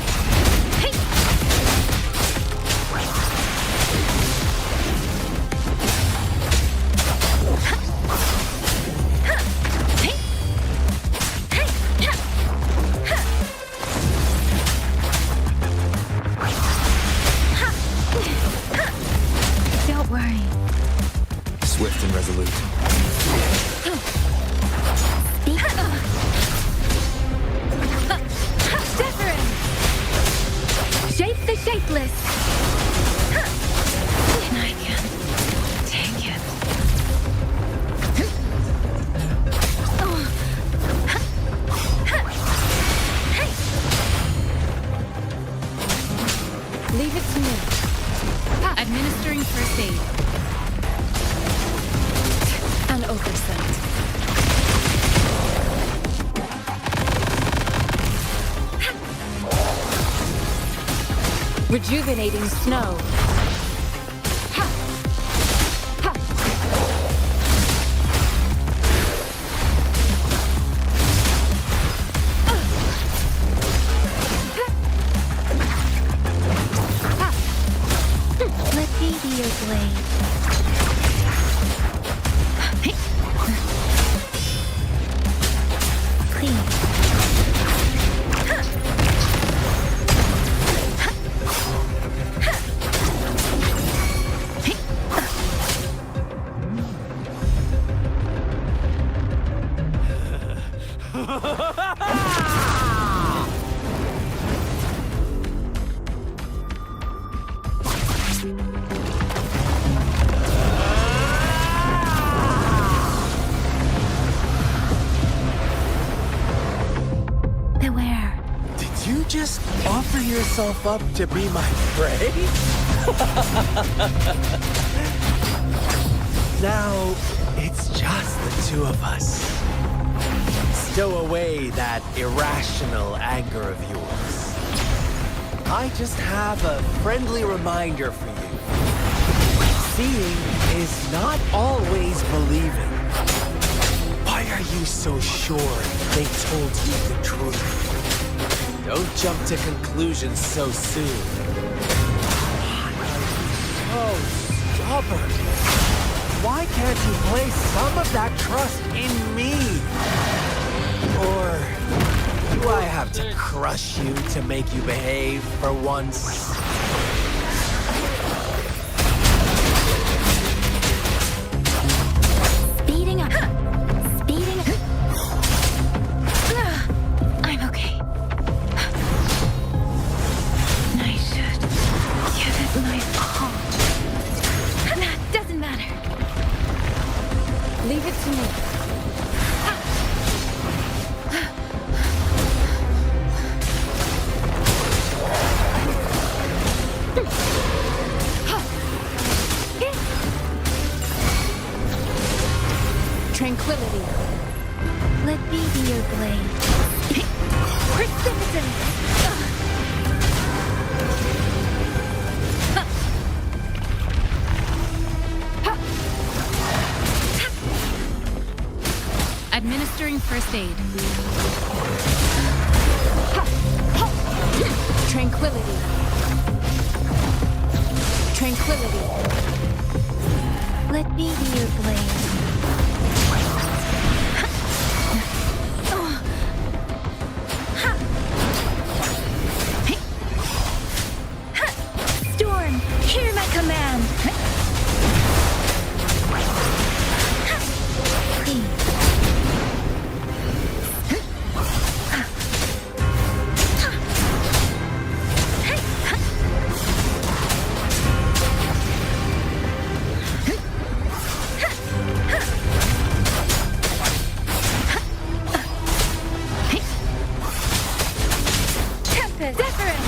Don't worry. Swift and resolute. Wuthering! Shape the shapeless! And I can take it. Leave it to me. Administering first aid. An oversight. Rejuvenating snow. Let me be your blade. Clean. Beware. Did you just offer yourself up to be my prey? Now, it's just the two of us. Stow away that irrational anger of yours. I just have a friendly reminder for you. Seeing is not always believing. Why are you so sure they told you the truth? Don't jump to conclusions so soon. Why are you so stubborn? Why can't you place some of that trust in me? Or do I have to crush you to make you behave for once? Speeding up. Speeding up. I'm okay. I should give it my all. Doesn't matter. Leave it to me. Tranquility. Let me be your blade. Precipitant. Administering first aid. Tranquility. Tranquility. Let me be your blade. Storm, hear my command. Please. Tempest. Different.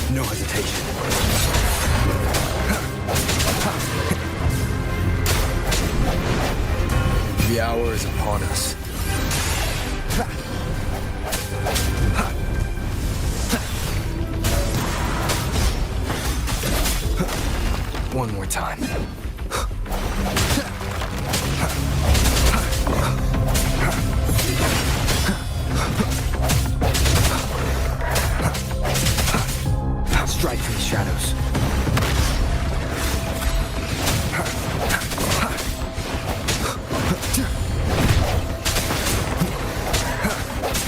No hesitation. The hour is upon us. One more time. Strike from the shadows.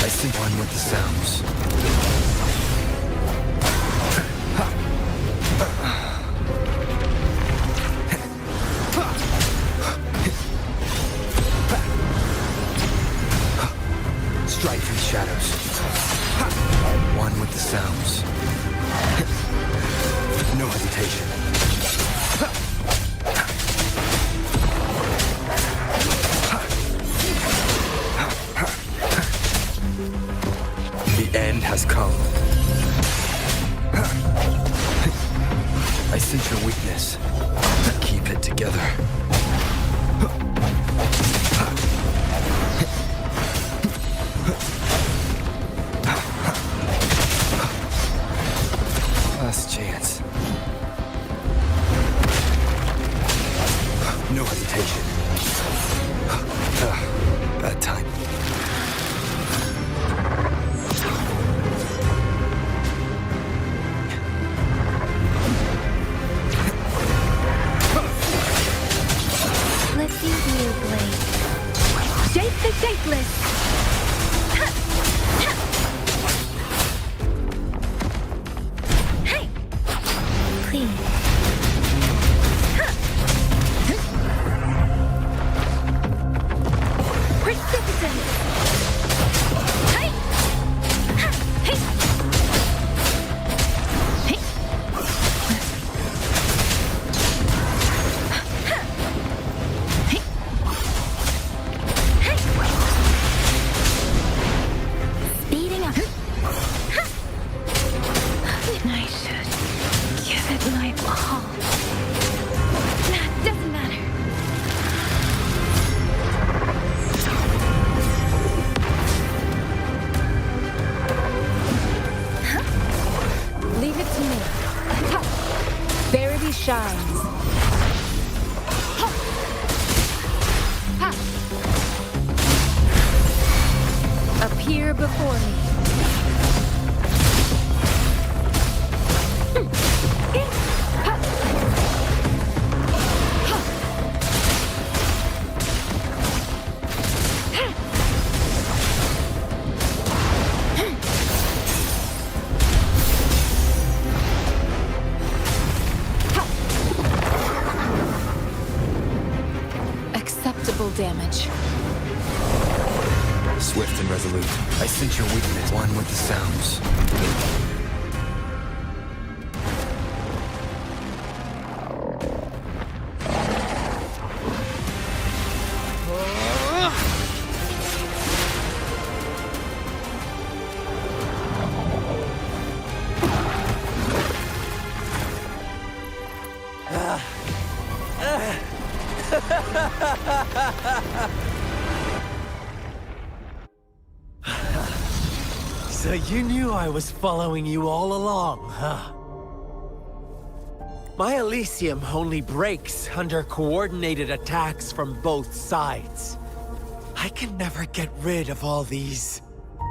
I see one with the sounds. hesitation. The end has come. I sense your weakness. Keep it together. Last chance. No hesitation. Bad time. Let's see you, Blade. Shape the shapeless! Hey! Clean. Precipitant! Hey! Hey! Hey! Speeding up. I should give it my all. That doesn't matter. Leave it to me. Ha! Verity shines. Ha! Ha! Appear before me. Ha! Ha! Acceptable damage. Swift and resolute. I sense your weakness. One with the sounds. So you knew I was following you all along, huh? My Elysium only breaks under coordinated attacks from both sides. I can never get rid of all these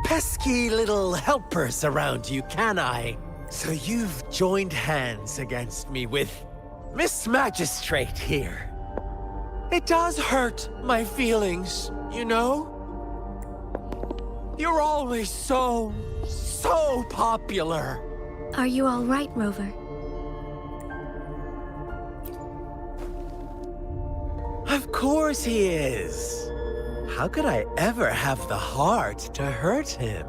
pesky little helpers around you, can I? So you've joined hands against me with Miss Magistrate here. It does hurt my feelings, you know? You're always so popular. Are you all right, Rover? Of course he is. How could I ever have the heart to hurt him?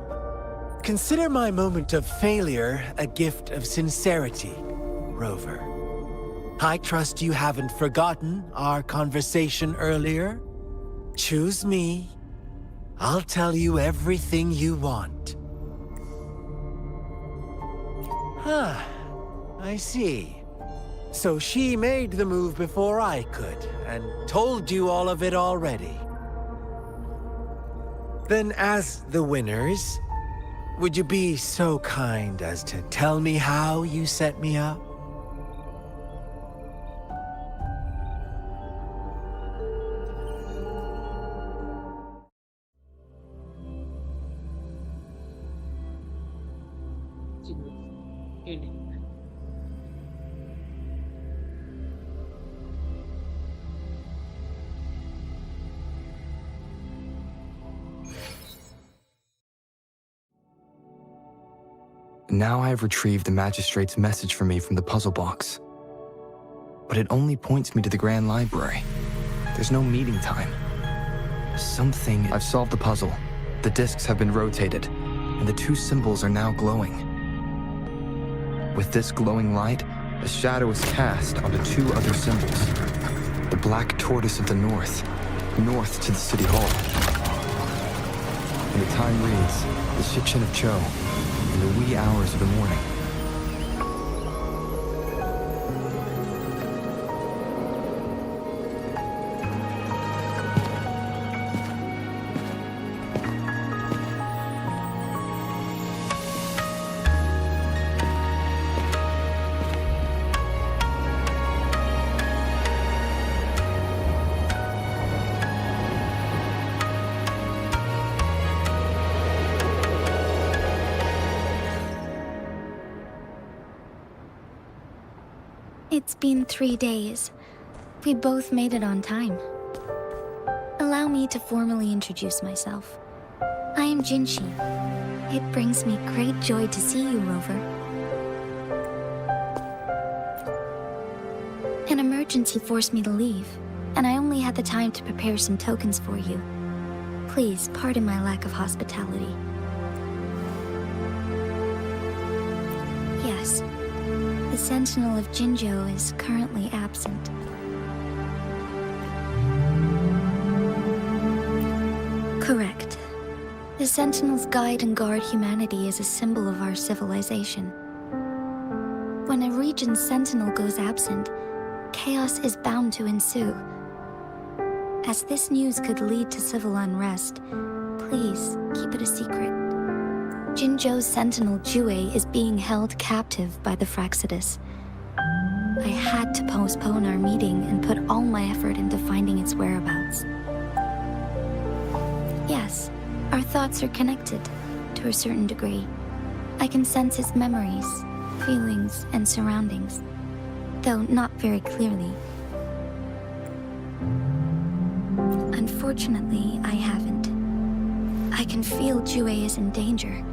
Consider my moment of failure a gift of sincerity, Rover. I trust you haven't forgotten our conversation earlier. Choose me. I'll tell you everything you want. Huh. I see. So she made the move before I could, and told you all of it already. Then as the winners, would you be so kind as to tell me how you set me up? Now I have retrieved the Magistrate's message for me from the puzzle box. But it only points me to the Grand Library. There's no meeting time. I've solved the puzzle. The discs have been rotated, and the two symbols are now glowing. With this glowing light, a shadow is cast onto two other symbols. The black tortoise of the north to the city hall. And the time reads, the Shikshin of Cho, in the wee hours of the morning. It's been 3 days. We both made it on time. Allow me to formally introduce myself. I am Jinshi. It brings me great joy to see you, Rover. An emergency forced me to leave, and I only had the time to prepare some tokens for you. Please pardon my lack of hospitality. Yes. The Sentinel of Jinzhou is currently absent. Correct. The Sentinels guide and guard humanity as a symbol of our civilization. When a region's Sentinel goes absent, chaos is bound to ensue. As this news could lead to civil unrest, please keep it a secret. Jinzhou's Sentinel Jue is being held captive by the Fraxidus. I had to postpone our meeting and put all my effort into finding its whereabouts. Yes, our thoughts are connected, to a certain degree. I can sense its memories, feelings, and surroundings, though not very clearly. Unfortunately, I haven't. I can feel Jue is in danger.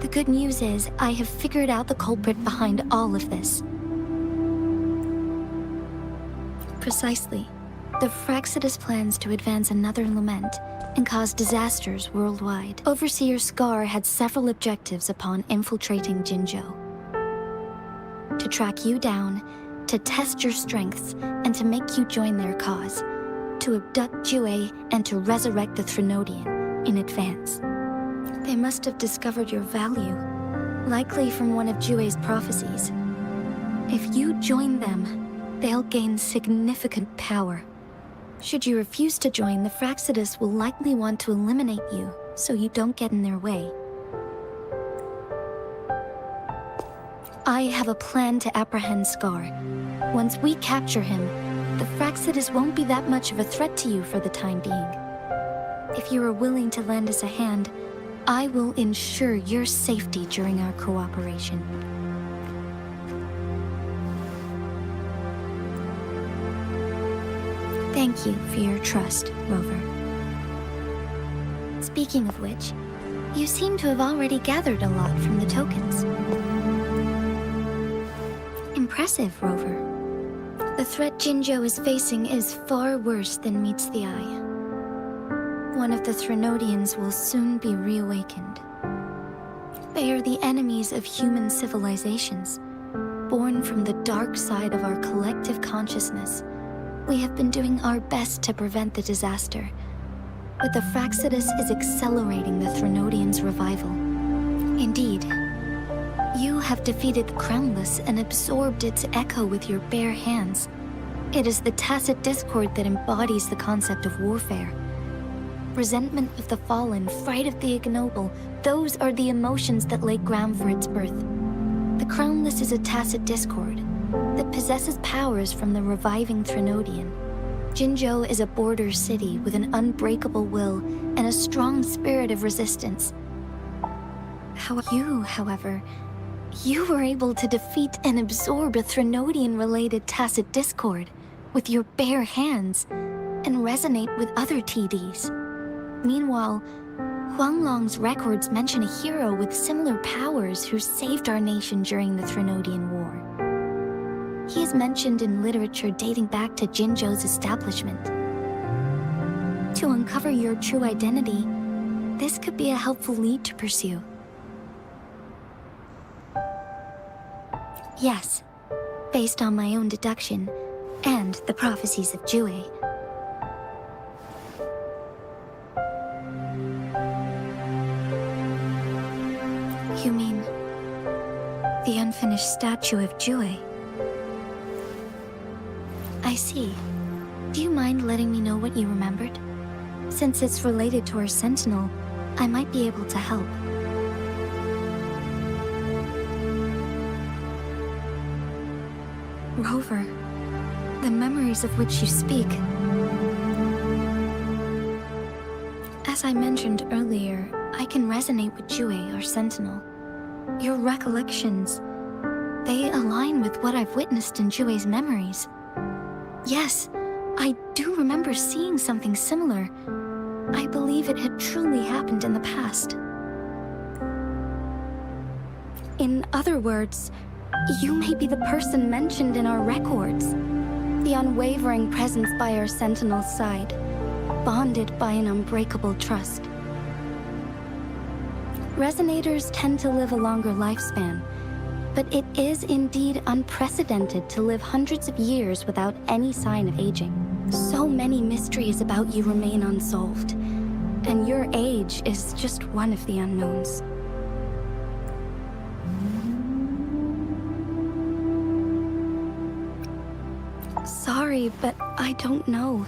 The good news is, I have figured out the culprit behind all of this. Precisely. The Fraxidus plans to advance another lament and cause disasters worldwide. Overseer Scar had several objectives upon infiltrating Jinzhou. To track you down, to test your strengths, and to make you join their cause. To abduct Jue and to resurrect the Threnodian in advance. They must have discovered your value, likely from one of Jue's prophecies. If you join them, they'll gain significant power. Should you refuse to join, the Fraxidus will likely want to eliminate you, so you don't get in their way. I have a plan to apprehend Scar. Once we capture him, the Fraxidus won't be that much of a threat to you for the time being. If you are willing to lend us a hand, I will ensure your safety during our cooperation. Thank you for your trust, Rover. Speaking of which, you seem to have already gathered a lot from the tokens. Impressive, Rover. The threat Jinzhou is facing is far worse than meets the eye. One of the Threnodians will soon be reawakened. They are the enemies of human civilizations, born from the dark side of our collective consciousness. We have been doing our best to prevent the disaster, but the Fraxidus is accelerating the Threnodians' revival. Indeed, you have defeated the Crownless and absorbed its echo with your bare hands. It is the tacit discord that embodies the concept of warfare. Resentment of the fallen, fright of the ignoble, those are the emotions that lay ground for its birth. The Crownless is a tacit discord that possesses powers from the reviving Threnodian. Jinzhou is a border city with an unbreakable will and a strong spirit of resistance. However, you were able to defeat and absorb a Threnodian-related tacit discord with your bare hands and resonate with other TDs. Meanwhile, Huanglong's records mention a hero with similar powers who saved our nation during the Threnodian War. He is mentioned in literature dating back to Jinzhou's establishment. To uncover your true identity, this could be a helpful lead to pursue. Yes, based on my own deduction and the prophecies of Jue. You mean the unfinished statue of Jue? I see. Do you mind letting me know what you remembered? Since it's related to our sentinel, I might be able to help. Rover, the memories of which you speak. As I mentioned earlier, I can resonate with Jue, our sentinel. Your recollections, they align with what I've witnessed in Jue's memories. Yes, I do remember seeing something similar. I believe it had truly happened in the past. In other words, you may be the person mentioned in our records. The unwavering presence by our sentinel's side, bonded by an unbreakable trust. Resonators tend to live a longer lifespan, but it is indeed unprecedented to live hundreds of years without any sign of aging. So many mysteries about you remain unsolved, and your age is just one of the unknowns. Sorry, but I don't know.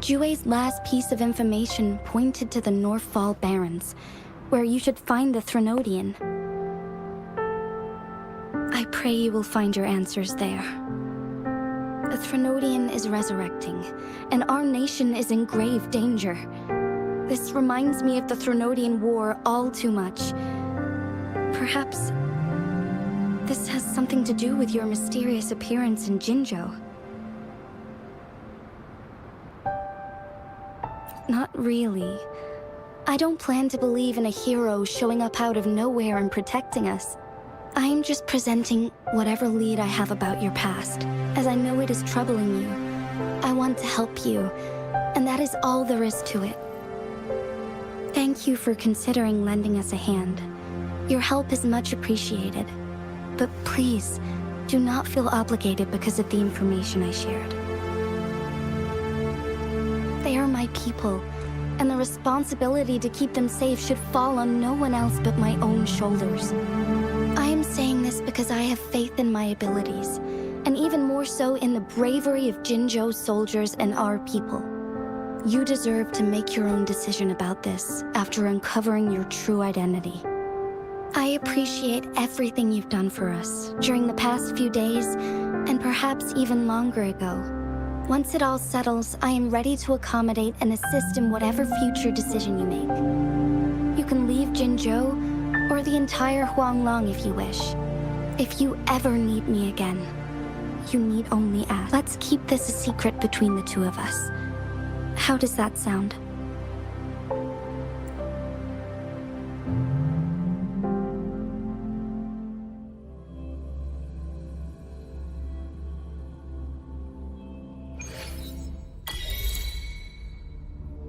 Jue's last piece of information pointed to the Northfall Barrens, where you should find the Threnodian. I pray you will find your answers there. The Threnodian is resurrecting, and our nation is in grave danger. This reminds me of the Threnodian War all too much. Perhaps this has something to do with your mysterious appearance in Jinzhou. Not really. I don't plan to believe in a hero showing up out of nowhere and protecting us. I am just presenting whatever lead I have about your past, as I know it is troubling you. I want to help you, and that is all there is to it. Thank you for considering lending us a hand. Your help is much appreciated. But please, do not feel obligated because of the information I shared. They are my people, and the responsibility to keep them safe should fall on no one else but my own shoulders. I am saying this because I have faith in my abilities, and even more so in the bravery of Jinzhou's soldiers and our people. You deserve to make your own decision about this after uncovering your true identity. I appreciate everything you've done for us during the past few days, and perhaps even longer ago. Once it all settles, I am ready to accommodate and assist in whatever future decision you make. You can leave Jinzhou, or the entire Huanglong if you wish. If you ever need me again, you need only ask. Let's keep this a secret between the two of us. How does that sound?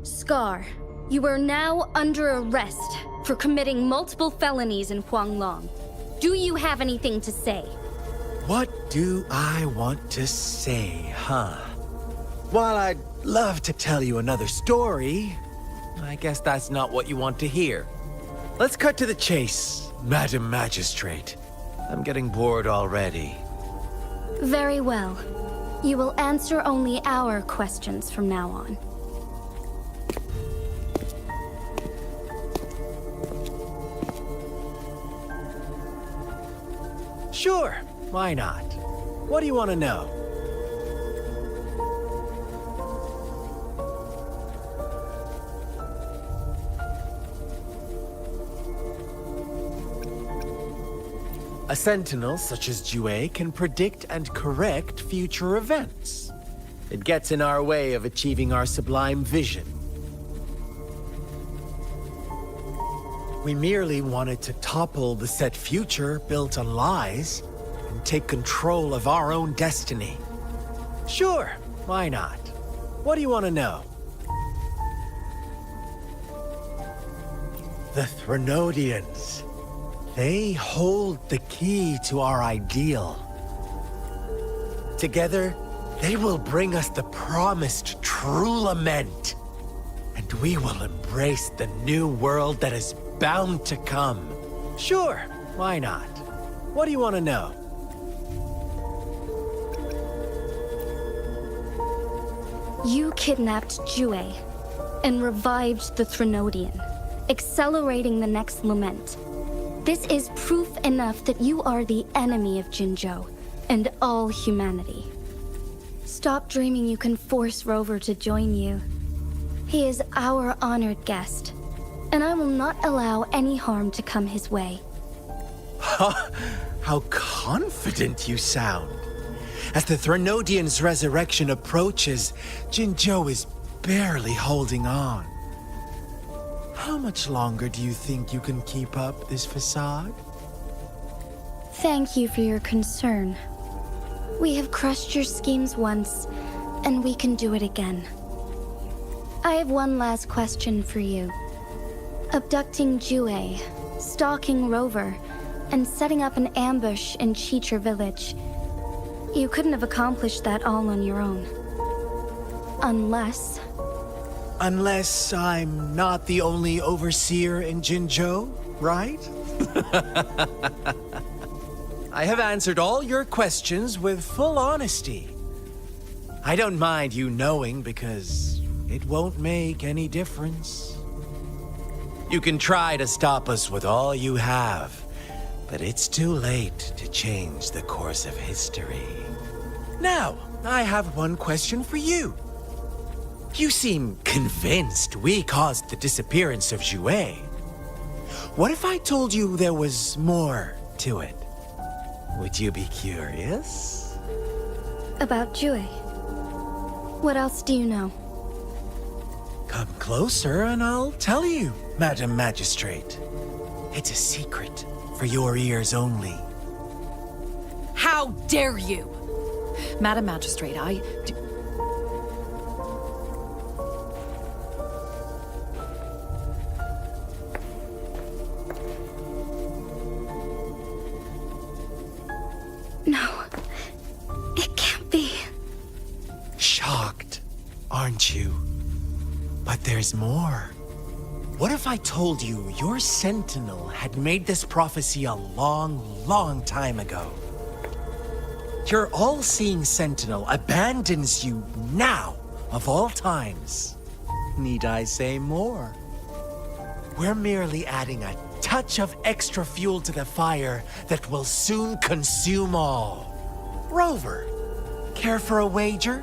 Scar, you are now under arrest for committing multiple felonies in Huanglong. Do you have anything to say? What do I want to say, huh? While I'd love to tell you another story, I guess that's not what you want to hear. Let's cut to the chase, Madam Magistrate. I'm getting bored already. Very well. You will answer only our questions from now on. Sure, why not? What do you want to know? A sentinel such as Jue can predict and correct future events. It gets in our way of achieving our sublime vision. We merely wanted to topple the set future built on lies and take control of our own destiny. Sure, why not? What do you want to know? The Threnodians. They hold the key to our ideal. Together, they will bring us the promised true lament. And we will embrace the new world that is bound to come. Sure, why not? What do you want to know? You kidnapped Jue and revived the Threnodian, accelerating the next lament. This is proof enough that you are the enemy of Jinzhou and all humanity. Stop dreaming you can force Rover to join you. He is our honored guest, and I will not allow any harm to come his way. How confident you sound. As the Threnodian's resurrection approaches, Jinzhou is barely holding on. How much longer do you think you can keep up this facade? Thank you for your concern. We have crushed your schemes once, and we can do it again. I have one last question for you. Abducting Jue, stalking Rover, and setting up an ambush in Cheecher Village. You couldn't have accomplished that all on your own. Unless... Unless I'm not the only overseer in Jinzhou, right? I have answered all your questions with full honesty. I don't mind you knowing because it won't make any difference. You can try to stop us with all you have, but it's too late to change the course of history. Now, I have one question for you. You seem convinced we caused the disappearance of Jue. What if I told you there was more to it? Would you be curious? About Jue. What else do you know? Come closer and I'll tell you, Madam Magistrate. It's a secret for your ears only. How dare you! Madam Magistrate, No. It can't be. Shocked, aren't you? But there's more. What if I told you your sentinel had made this prophecy a long, long time ago? Your all-seeing sentinel abandons you now, of all times. Need I say more? We're merely adding a touch of extra fuel to the fire that will soon consume all. Rover, care for a wager?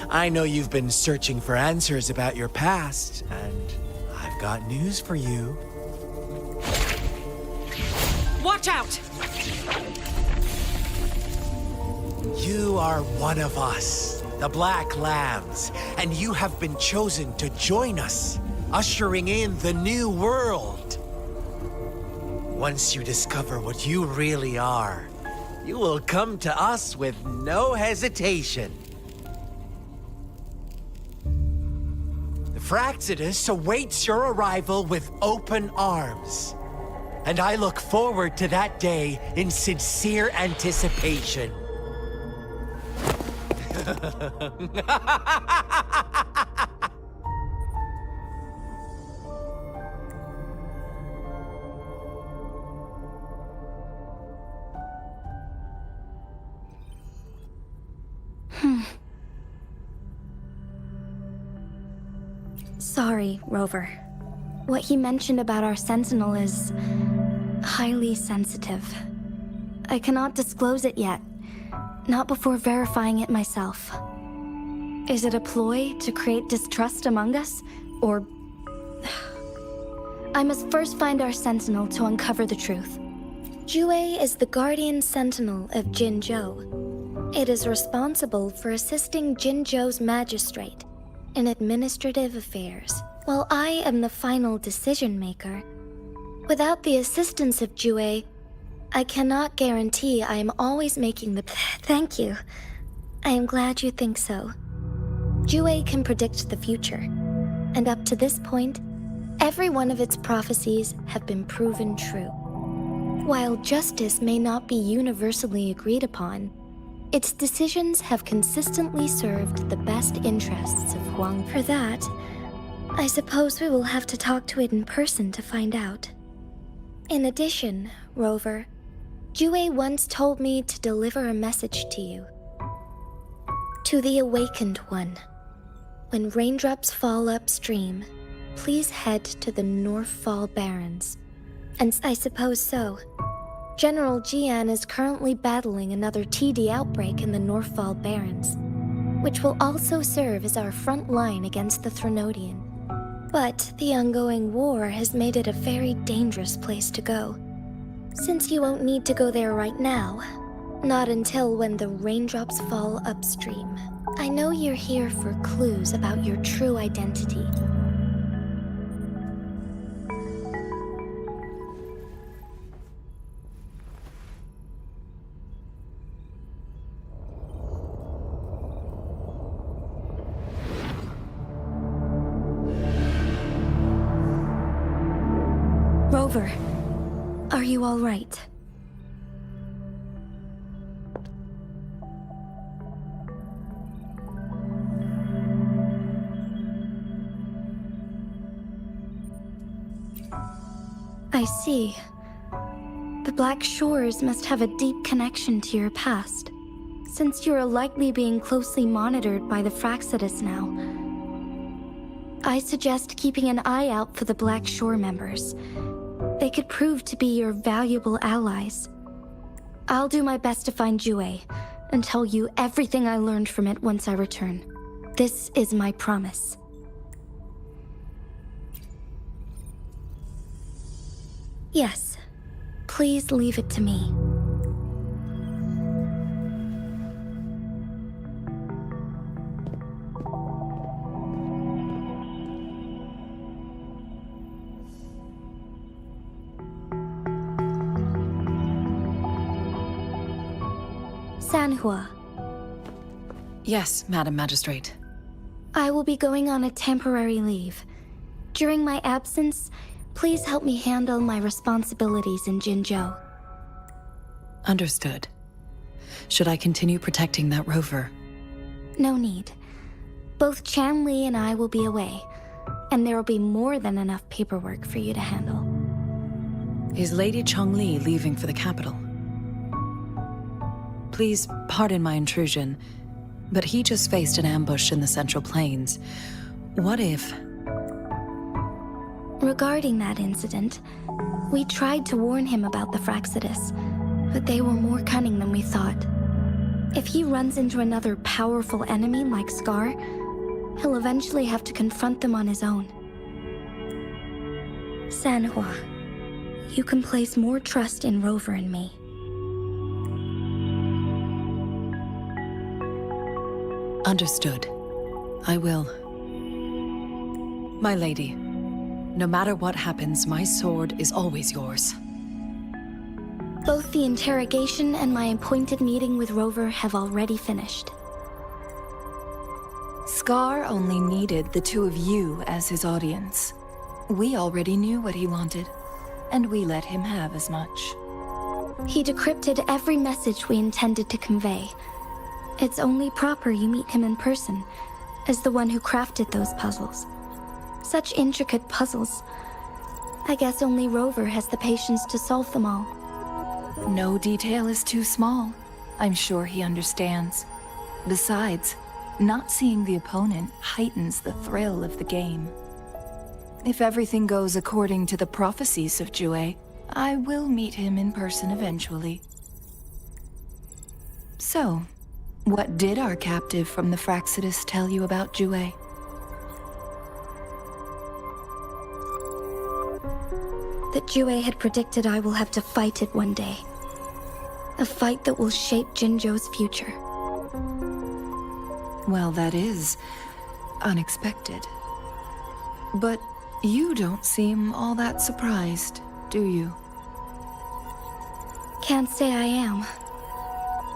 I know you've been searching for answers about your past, and I've got news for you. watch out! You are one of us, the Black Lambs, and you have been chosen to join us, ushering in the new world. Once you discover what you really are, you will come to us with no hesitation. The Fraxidus awaits your arrival with open arms, and I look forward to that day in sincere anticipation. Sorry, Rover. What he mentioned about our Sentinel is highly sensitive. I cannot disclose it yet, not before verifying it myself. Is it a ploy to create distrust among us, or... I must first find our Sentinel to uncover the truth. Jue is the Guardian Sentinel of Jinzhou. It is responsible for assisting Jinzhou's magistrate in administrative affairs, while I am the final decision maker. Without the assistance of Jue, I cannot guarantee I am always making the... Thank you. I am glad you think so. Jue can predict the future, and up to this point, every one of its prophecies have been proven true. While justice may not be universally agreed upon, Its decisions have consistently served the best interests of Huang. For that, I suppose we will have to talk to it in person to find out. In addition, Rover, Jue once told me to deliver a message to you. To the Awakened One. When raindrops fall upstream, please head to the Northfall Barrens. And I suppose so. General Jian is currently battling another TD outbreak in the Northfall Barrens, which will also serve as our front line against the Threnodian. But the ongoing war has made it a very dangerous place to go. Since you won't need to go there right now, not until when the raindrops fall upstream. I know you're here for clues about your true identity. Rover, are you all right? I see. The Black Shores must have a deep connection to your past, since you are likely being closely monitored by the Fraxidus now. I suggest keeping an eye out for the Black Shore members. They could prove to be your valuable allies. I'll do my best to find Jue and tell you everything I learned from it once I return. This is my promise. Yes. Please leave it to me. Sanhua. Yes, Madam Magistrate. I will be going on a temporary leave. During my absence, please help me handle my responsibilities in Jinzhou. Understood. Should I continue protecting that rover? No need. Both Chanli and I will be away, and there will be more than enough paperwork for you to handle. Is Lady Chongli leaving for the capital? Please pardon my intrusion, but he just faced an ambush in the Central Plains. What if... Regarding that incident, we tried to warn him about the Fraxidus, but they were more cunning than we thought. If he runs into another powerful enemy like Scar, he'll eventually have to confront them on his own. Sanhua, you can place more trust in Rover and me. Understood. I will. My lady, no matter what happens, my sword is always yours. Both the interrogation and my appointed meeting with Rover have already finished. Scar only needed the two of you as his audience. We already knew what he wanted, and we let him have as much. He decrypted every message we intended to convey. It's only proper you meet him in person, as the one who crafted those puzzles. Such intricate puzzles. I guess only Rover has the patience to solve them all. No detail is too small. I'm sure he understands. Besides, not seeing the opponent heightens the thrill of the game. If everything goes according to the prophecies of Jue, I will meet him in person eventually. So, what did our captive from the Fraxidus tell you about Jue? That Jue had predicted I will have to fight it one day. A fight that will shape Jinzhou's future. Well, that is unexpected. But you don't seem all that surprised, do you? Can't say I am.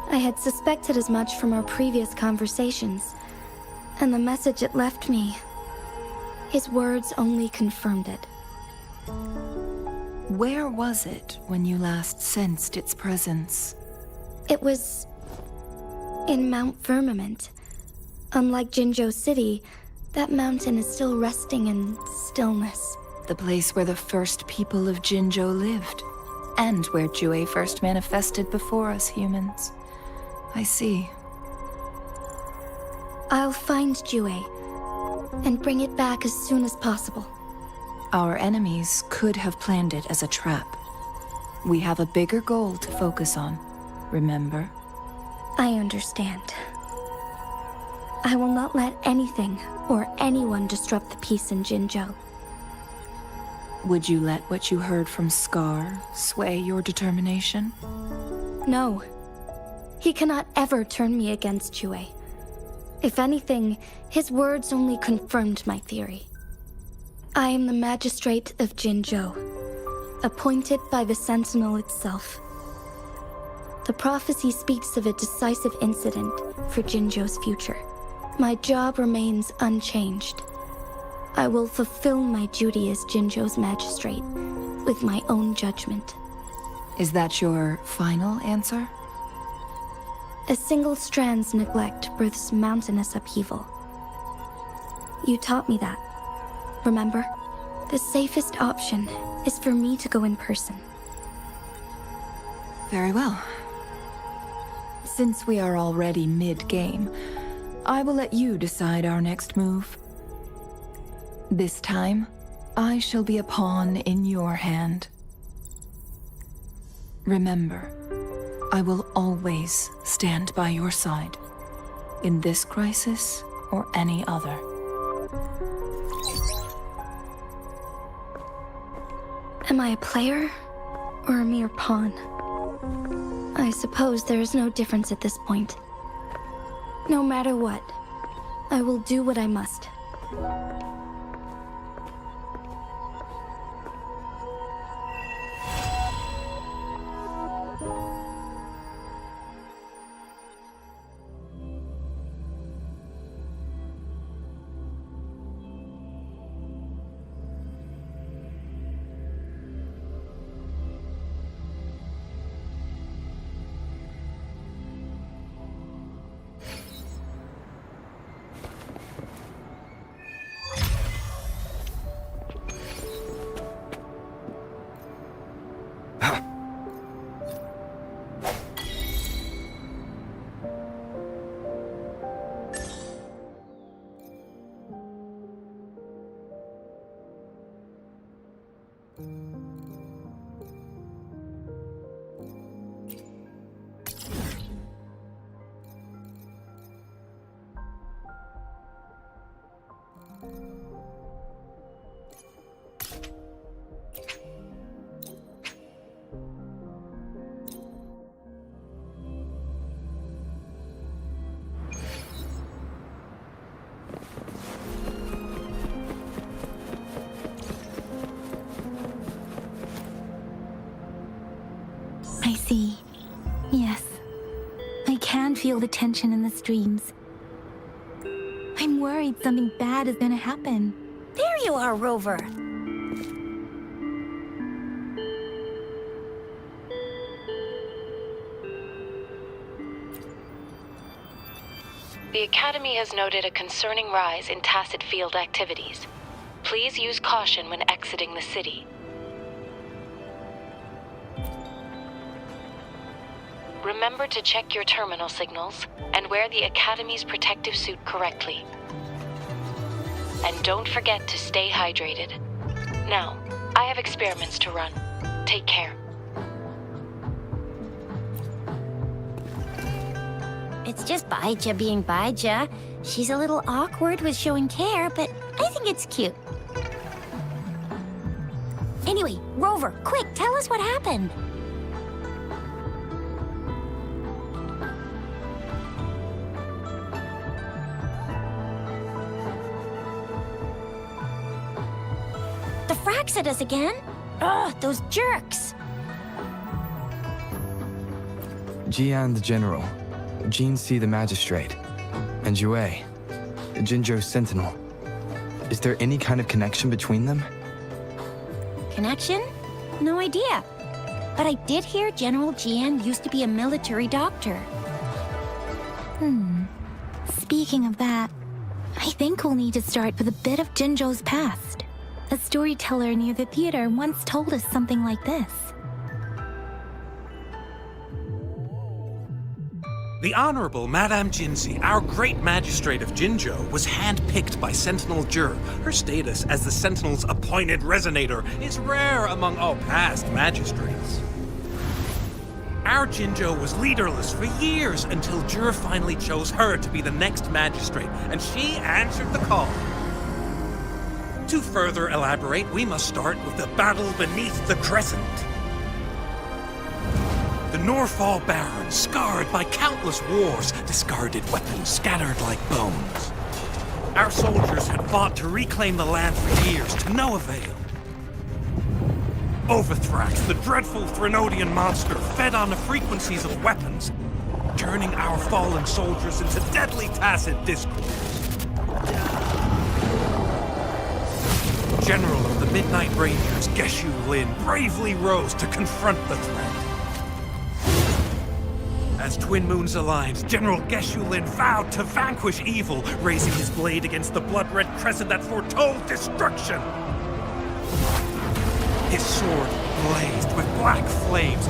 I had suspected as much from our previous conversations, and the message it left me, his words only confirmed it. Where was it when you last sensed its presence? It was In Mount Firmament. Unlike Jinzhou City, that mountain is still resting in stillness. The place where the first people of Jinzhou lived, and where Jue first manifested before us humans. I see. I'll find Jue and bring it back as soon as possible. Our enemies could have planned it as a trap. We have a bigger goal to focus on, remember? I understand. I will not let anything or anyone disrupt the peace in Jinzhou. Would you let what you heard from Scar sway your determination? No. He cannot ever turn me against Jue. If anything, his words only confirmed my theory. I am the magistrate of Jinzhou, appointed by the Sentinel itself. The prophecy speaks of a decisive incident for Jinzhou's future. My job remains unchanged. I will fulfill my duty as Jinzhou's magistrate with my own judgment. Is that your final answer? A single strand's neglect births mountainous upheaval. You taught me that. Remember? The safest option is for me to go in person. Very well. Since we are already mid-game, I will let you decide our next move. This time, I shall be a pawn in your hand. Remember, I will always stand by your side, in this crisis or any other. Am I a player or a mere pawn? I suppose there is no difference at this point. No matter what, I will do what I must. I see. Yes. I can feel the tension in the streams. I'm worried something bad is gonna happen. There you are, Rover. The Academy has noted a concerning rise in tacit field activities. Please use caution when exiting the city. Remember to check your terminal signals and wear the Academy's protective suit correctly. And don't forget to stay hydrated. Now, I have experiments to run. Take care. It's just Baija being Baija. She's a little awkward with showing care, but I think it's cute. Anyway, Rover, quick, tell us what happened. The Frax at us again? Ugh, those jerks! Jian the General, Jean C the Magistrate, and Jue, the Jinzhou Sentinel. Is there any kind of connection between them? Connection? No idea. But I did hear General Jian used to be a military doctor. Speaking of that, I think we'll need to start with a bit of Jinzhou's past. A storyteller near the theater once told us something like this. The Honorable Madame Jinzi, our great magistrate of Jinzhou, was handpicked by Sentinel Jur. Her status as the Sentinel's appointed resonator is rare among all past magistrates. Our Jinzhou was leaderless for years until Jur finally chose her to be the next magistrate, and she answered the call. To further elaborate, we must start with the battle beneath the Crescent. The Norfall Barons, scarred by countless wars, discarded weapons scattered like bones. Our soldiers had fought to reclaim the land for years, to no avail. Overthrax, the dreadful Threnodian monster, fed on the frequencies of weapons, turning our fallen soldiers into deadly tacit discourse. General of the Midnight Rangers, Geshu Lin, bravely rose to confront the threat. As Twin Moons aligned, General Geshu Lin vowed to vanquish evil, raising his blade against the blood-red crescent that foretold destruction. His sword blazed with black flames,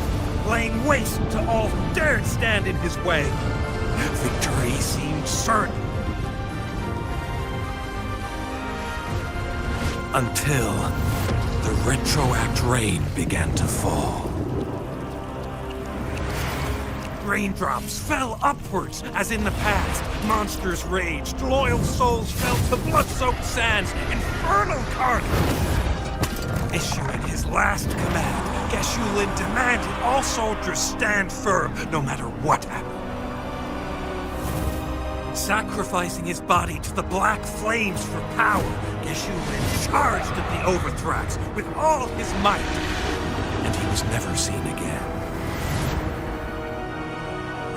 laying waste to all who dared stand in his way. Victory seemed certain. Until the retroact rain began to fall. Raindrops fell upwards, as in the past. Monsters raged, loyal souls fell to blood-soaked sands, infernal carnage. Issuing his last command, Geshu Lin demanded all soldiers stand firm, no matter what happened. Sacrificing his body to the black flames for power, Geshu Lin charged at the Overthrax with all his might, and he was never seen again.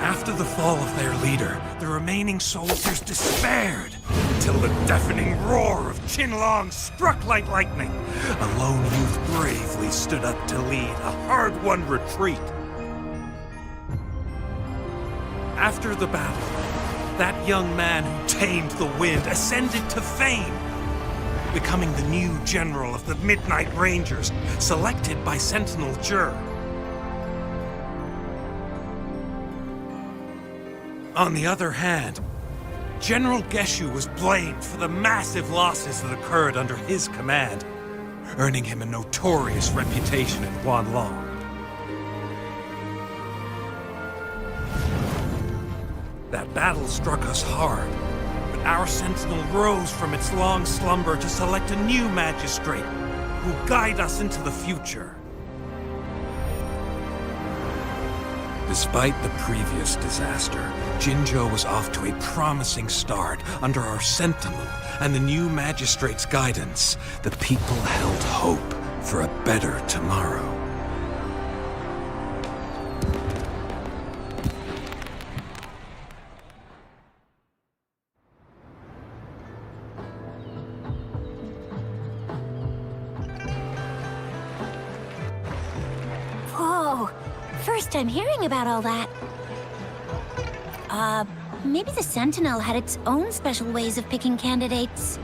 After the fall of their leader, the remaining soldiers despaired, until the deafening roar of Qinlong struck like lightning. A lone youth bravely stood up to lead a hard-won retreat. After the battle, that young man who tamed the wind ascended to fame, becoming the new general of the Midnight Rangers, selected by Sentinel Jur. On the other hand, General Geshu was blamed for the massive losses that occurred under his command, earning him a notorious reputation in Huanlong. That battle struck us hard, but our sentinel rose from its long slumber to select a new magistrate who will guide us into the future. Despite the previous disaster, Jinzhou was off to a promising start under our sentinel and the new magistrate's guidance. The people held hope for a better tomorrow. Whoa! First time hearing about all that. Maybe the Sentinel had its own special ways of picking candidates.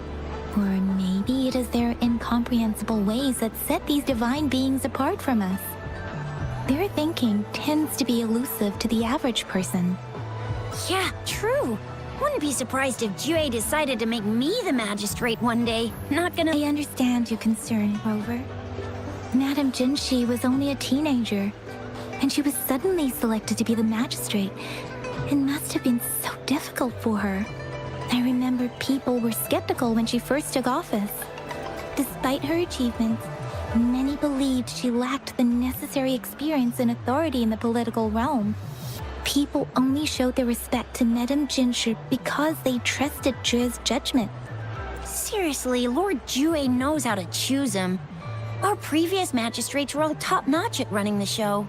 Or maybe it is their incomprehensible ways that set these divine beings apart from us. Their thinking tends to be elusive to the average person. Yeah, true. Wouldn't be surprised if Jue decided to make me the magistrate one day. Not gonna... I understand your concern, Rover. Madame Jinshi was only a teenager, and she was suddenly selected to be the magistrate. It must have been so difficult for her. I remember people were skeptical when she first took office. Despite her achievements, many believed she lacked the necessary experience and authority in the political realm. People only showed their respect to Madame Jinshi because they trusted Jue's judgment. Seriously, Lord Jue knows how to choose him. Our previous magistrates were all top-notch at running the show.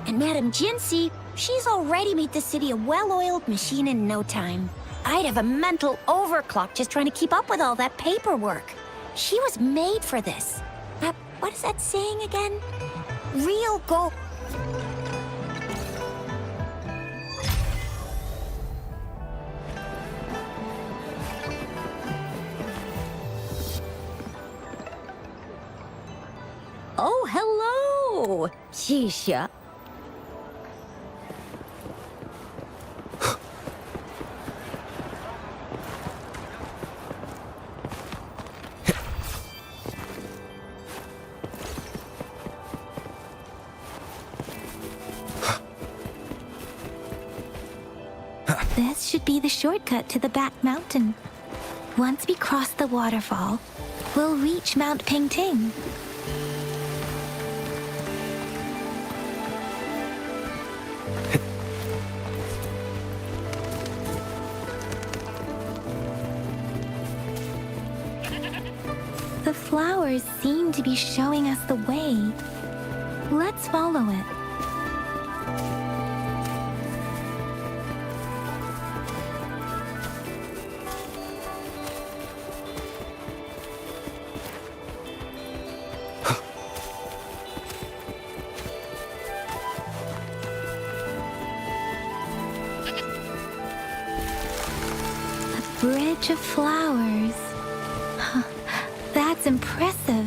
And Madame Jinshi, she's already made the city a well-oiled machine in no time. I'd have a mental overclock just trying to keep up with all that paperwork. She was made for this. What is that saying again? Real gold. 哦，谢谢。This should be the shortcut to the back mountain. Once we cross the waterfall, we'll reach Mount Pingting. The flowers seem to be showing us the way. Let's follow it. Bridge of flowers. Huh, that's impressive.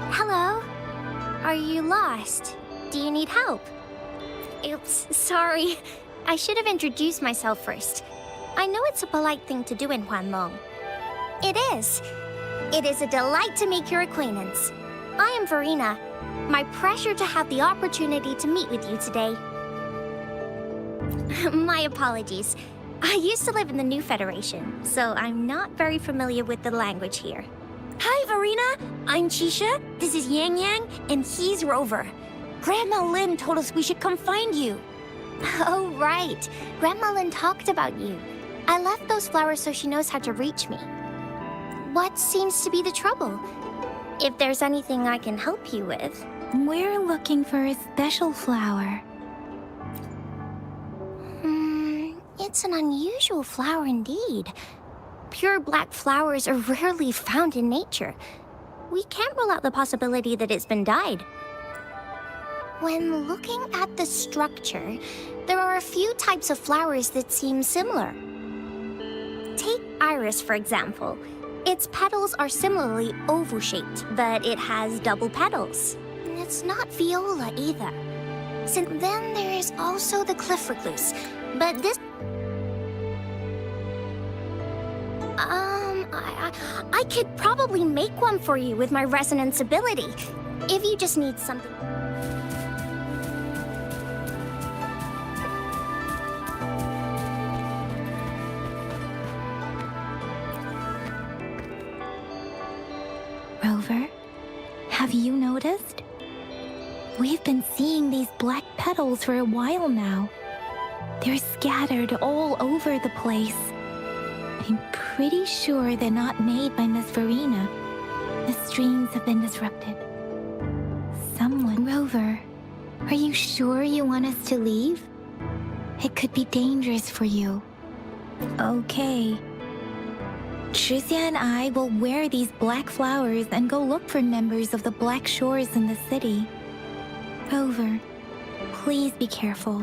Hello? Are you lost? Do you need help? Oops, sorry. I should have introduced myself first. I know it's a polite thing to do in Huanlong. It is. It is a delight to make your acquaintance. I am Verena. My pleasure to have the opportunity to meet with you today. My apologies. I used to live in the New Federation, so I'm not very familiar with the language here. Hi, Verena. I'm Chisha. This is Yang Yang, and he's Rover. Grandma Lin told us we should come find you. Oh, right. Grandma Lin talked about you. I left those flowers so she knows how to reach me. What seems to be the trouble? If there's anything I can help you with. We're looking for a special flower. It's an unusual flower indeed. Pure black flowers are rarely found in nature. We can't rule out the possibility that it's been dyed. When looking at the structure, there are a few types of flowers that seem similar. Take iris, for example. Its petals are similarly oval-shaped, but it has double petals. It's not viola either. Since then, there is also the cliff recluse, but this... I could probably make one for you with my resonance ability, if you just need something. Rover, have you noticed? We've been seeing these black petals for a while now. They're scattered all over the place. I'm pretty sure they're not made by Miss Verena. The streams have been disrupted. Someone... Rover, are you sure you want us to leave? It could be dangerous for you. Okay. Tricia and I will wear these black flowers and go look for members of the Black Shores in the city. Rover, please be careful.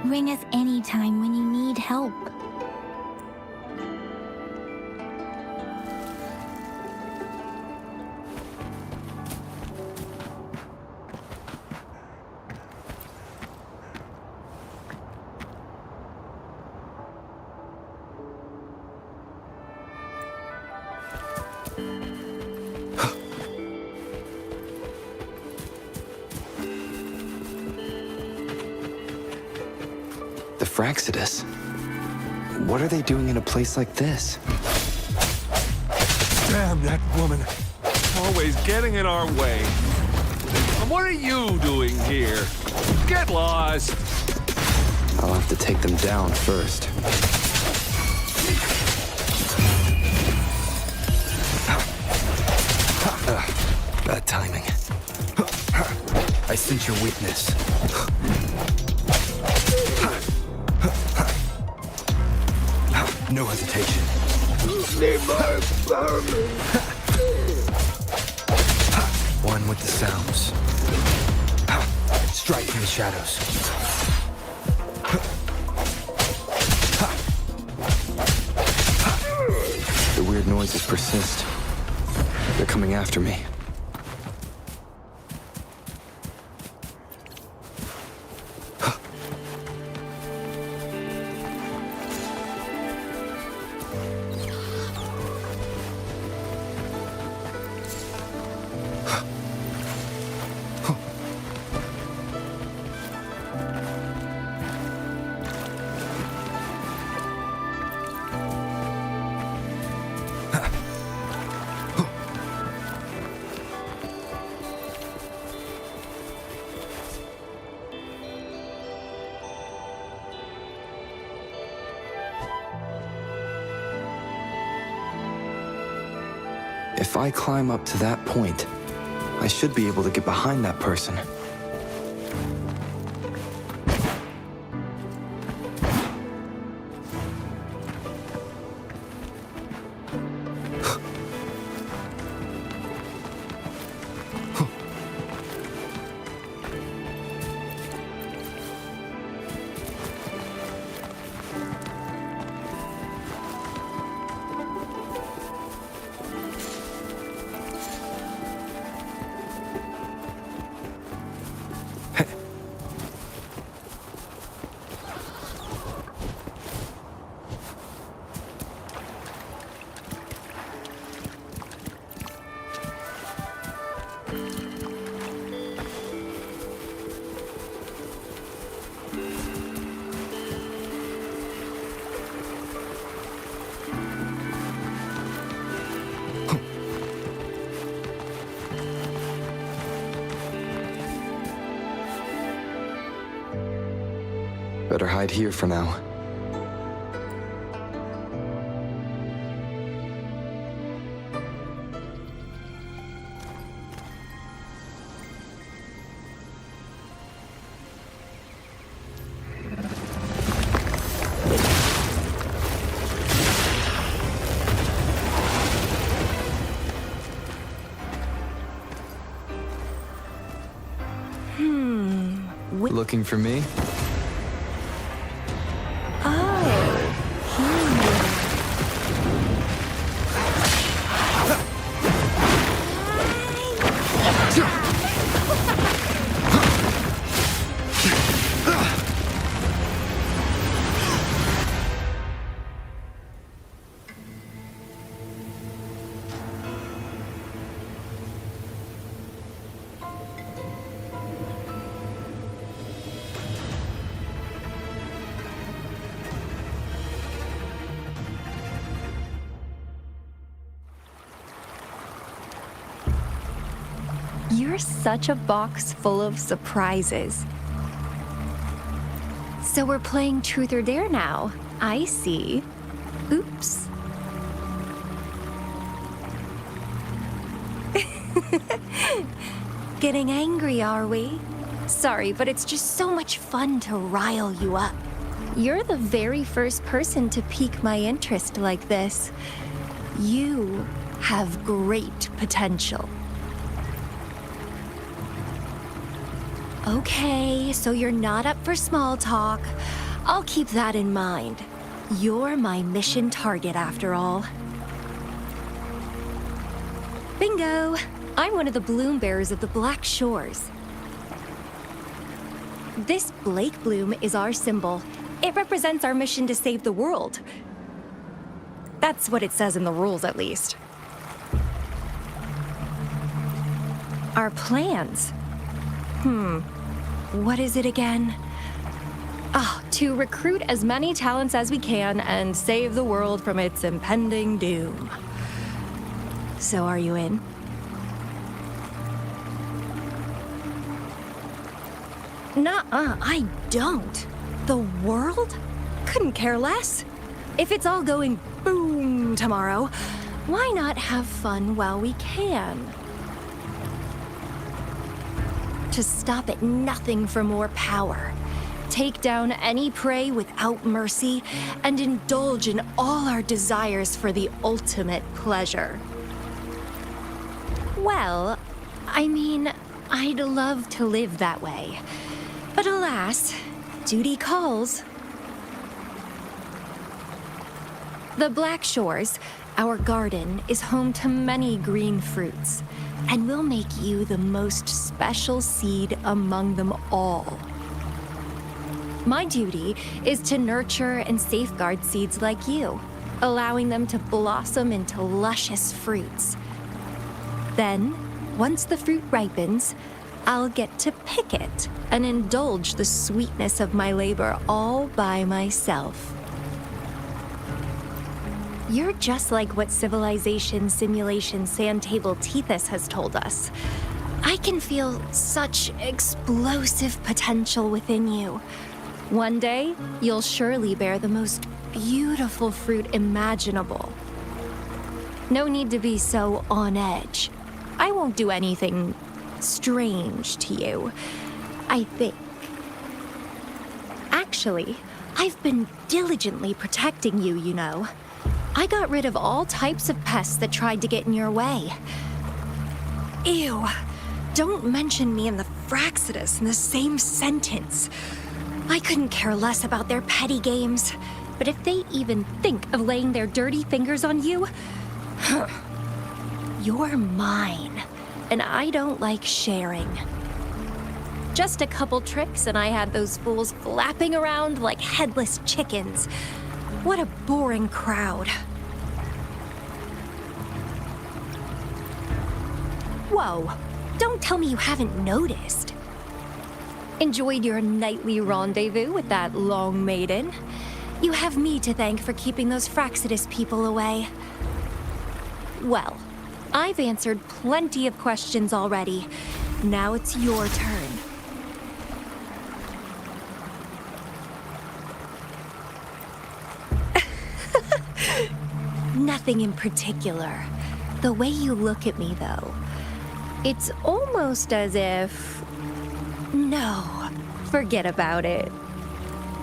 Ring us anytime when you need help. The Fraxidus. What are they doing in a place like this? Damn that woman. Always getting in our way. And what are you doing here? Get lost. I'll have to take them down first. Bad timing. I sense your weakness. No hesitation. One with the sounds. Strike from the shadows. The weird noises persist. They're coming after me. If I climb up to that point, I should be able to get behind that person. Better hide here for now. Looking for me? You're such a box full of surprises. So we're playing Truth or Dare now. I see. Oops. Getting angry, are we? Sorry, but it's just so much fun to rile you up. You're the very first person to pique my interest like this. You have great potential. Okay, so you're not up for small talk. I'll keep that in mind. You're my mission target, after all. Bingo! I'm one of the bloom bearers of the Black Shores. This Blake bloom is our symbol. It represents our mission to save the world. That's what it says in the rules, at least. Our plans? What is it again? Oh, to recruit as many talents as we can and save the world from its impending doom. So are you in? Nuh-uh, I don't. The world? Couldn't care less. If it's all going boom tomorrow, why not have fun while we can? To stop at nothing for more power. Take down any prey without mercy, and indulge in all our desires for the ultimate pleasure. Well, I mean, I'd love to live that way. But alas, duty calls. The Black Shores, our garden, is home to many green fruits, and will make you the most special seed among them all. My duty is to nurture and safeguard seeds like you, allowing them to blossom into luscious fruits. Then, once the fruit ripens, I'll get to pick it and indulge the sweetness of my labor all by myself. You're just like what Civilization Simulation Sandtable Tethys has told us. I can feel such explosive potential within you. One day, you'll surely bear the most beautiful fruit imaginable. No need to be so on edge. I won't do anything strange to you, I think. Actually, I've been diligently protecting you, you know. I got rid of all types of pests that tried to get in your way. Ew, don't mention me and the Fraxidus in the same sentence. I couldn't care less about their petty games, but if they even think of laying their dirty fingers on you, you're mine, and I don't like sharing. Just a couple tricks and I had those fools flapping around like headless chickens. What a boring crowd. Whoa, don't tell me you haven't noticed. Enjoyed your nightly rendezvous with that long maiden? You have me to thank for keeping those Fraxidus people away. Well, I've answered plenty of questions already. Now it's your turn. Nothing in particular. The way you look at me, though, it's almost as if... No, forget about it.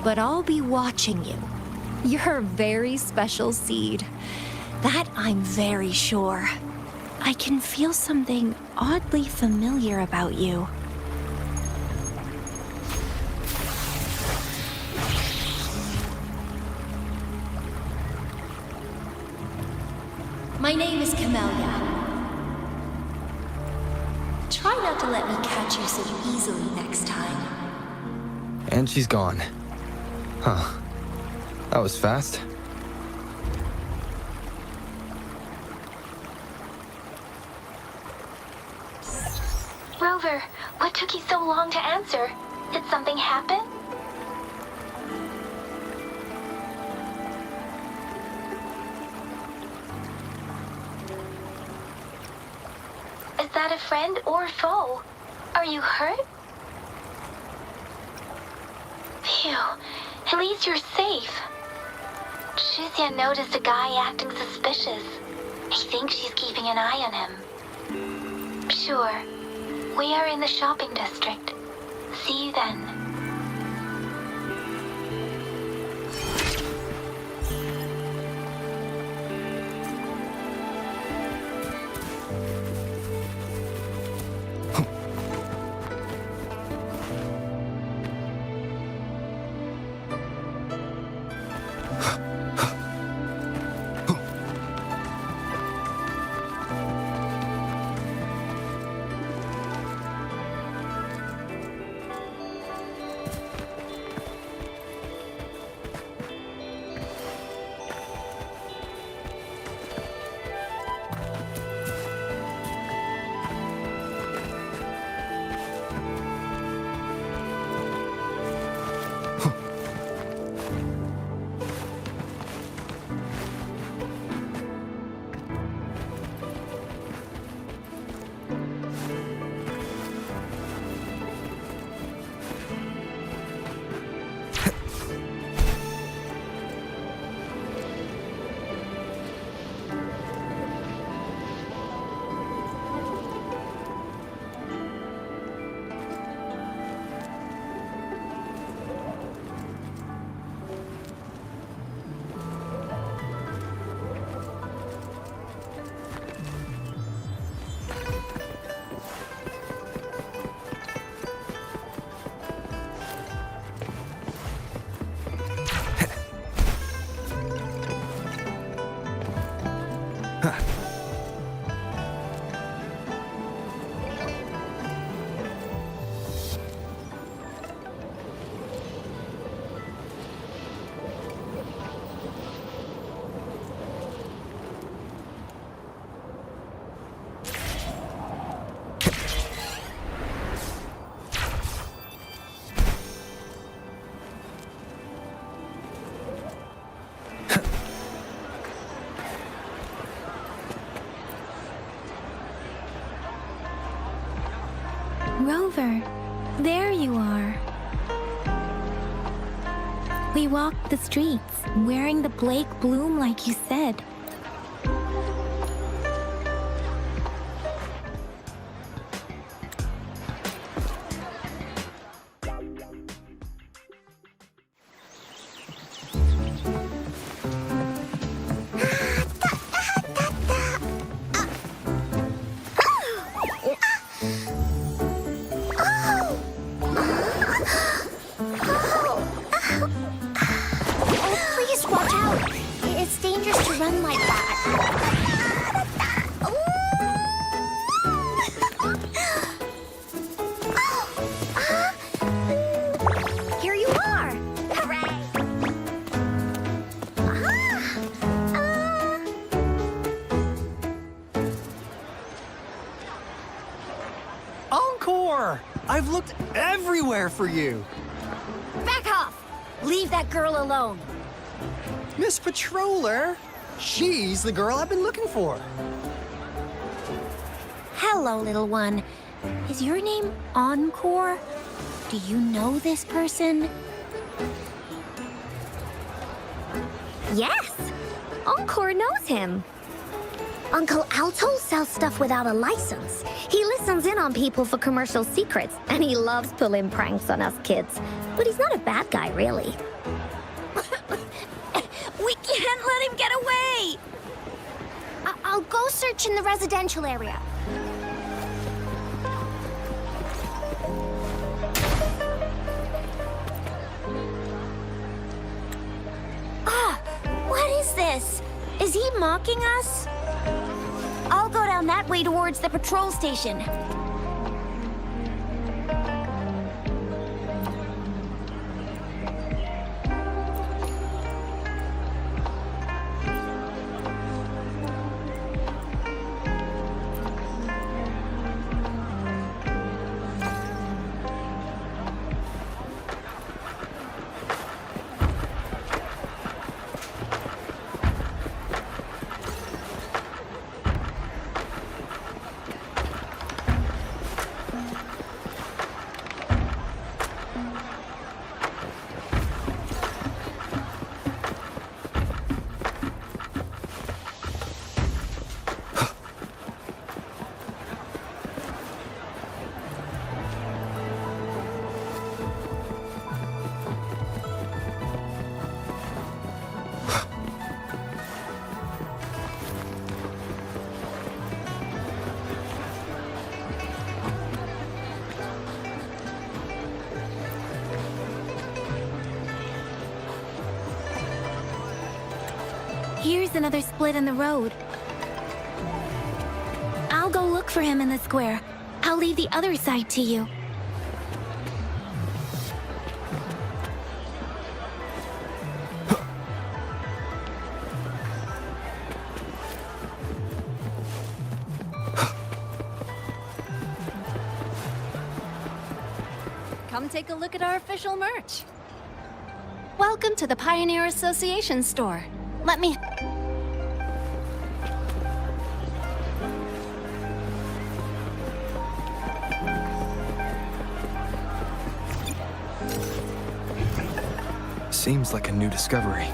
But I'll be watching you. You're a very special seed. That I'm very sure. I can feel something oddly familiar about you. My name is Camellia. Try not to let me catch you so easily next time. And she's gone. Huh. That was fast. Rover, what took you so long to answer? Did something happen? Is that a friend or foe? Are you hurt? Phew, at least you're safe. Shizia noticed a guy acting suspicious. I think she's keeping an eye on him. Sure. We are in the shopping district. See you then. Rover, there you are. We walked the streets, wearing the Blake bloom like you said. I've looked everywhere for you! Back off! Leave that girl alone! Miss Patroller! She's the girl I've been looking for! Hello, little one. Is your name Encore? Do you know this person? Yes! Encore knows him. Uncle Alto sells stuff without a license. He listens in on people for commercial secrets, and he loves pulling pranks on us kids. But he's not a bad guy, really. We can't let him get away! I'll go search in the residential area. What is this? Is he mocking us? I'll go down that way towards the patrol station. Here's another split in the road. I'll go look for him in the square. I'll leave the other side to you. Come take a look at our official merch. Welcome to the Pioneer Association store. Let me... Seems like a new discovery.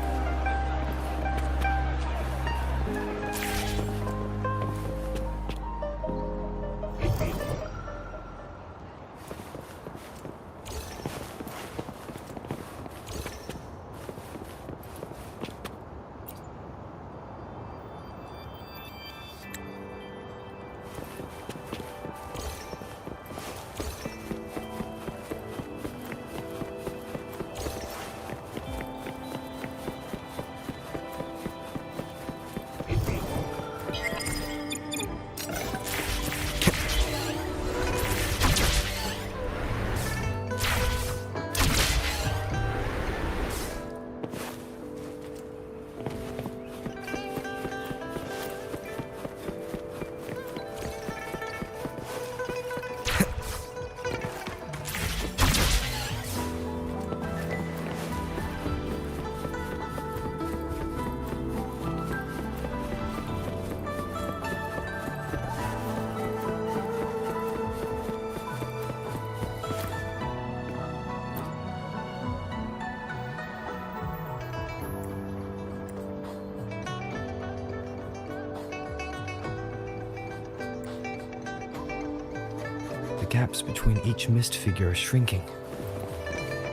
gaps between each mist figure are shrinking.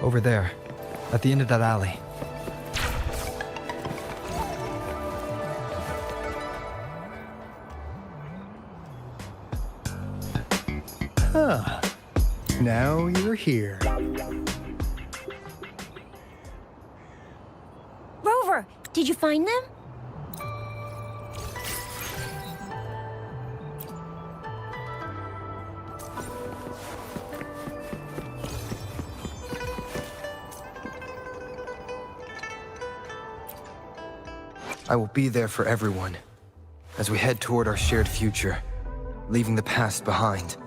Over there, at the end of that alley. Huh. Now you're here. Rover, did you find them? I will be there for everyone as we head toward our shared future, leaving the past behind.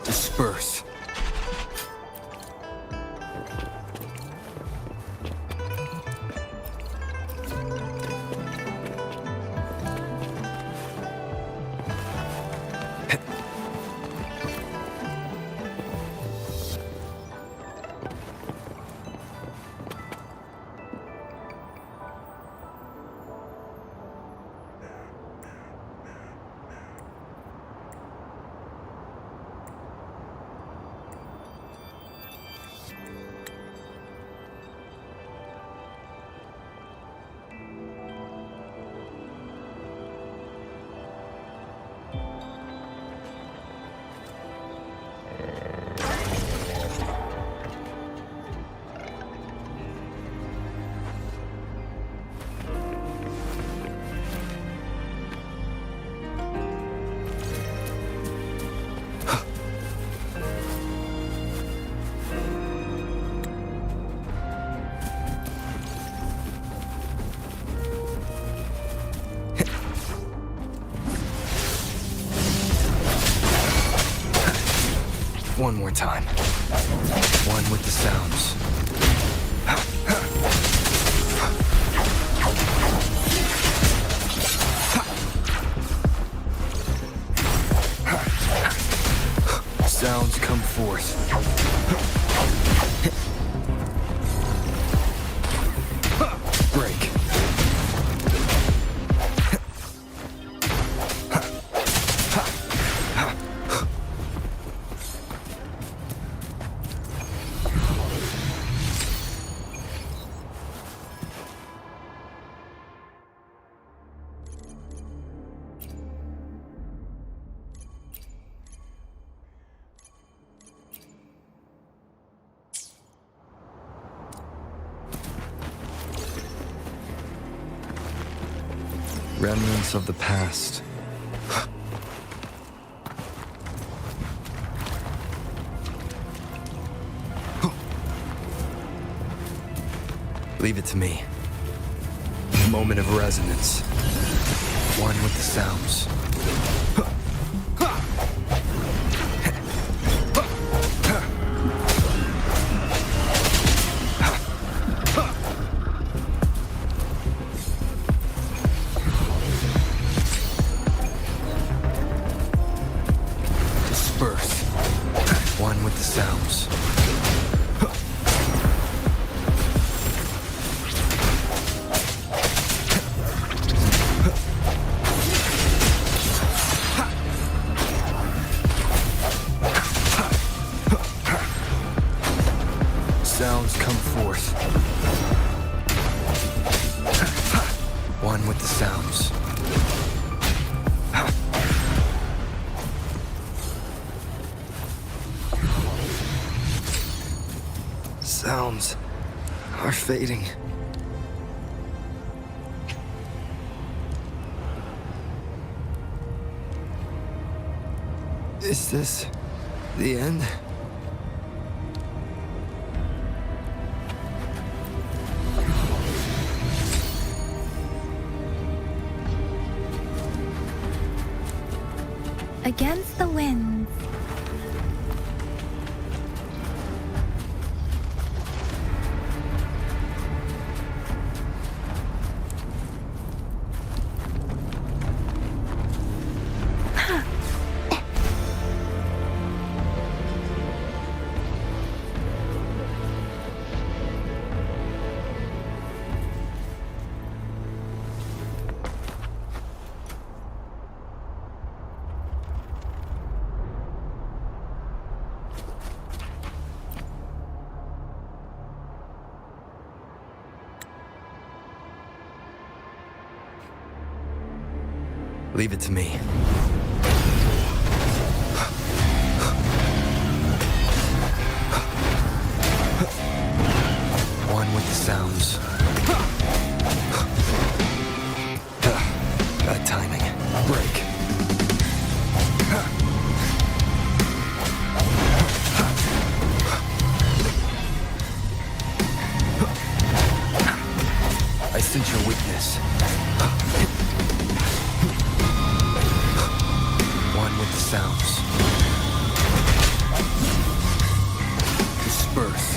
Disperse. one more time. One with the sounds. Sounds come forth. Break. Remnants of the past. Leave it to me. Moment of resonance. One with the sounds. One with the sounds. Sounds come forth. One with the sounds. Sounds are fading. Is this the end? Against the winds. Leave it to me. One with the sounds. Bad timing. Break. I sense your weakness. One with the sounds. Disperse.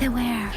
Beware.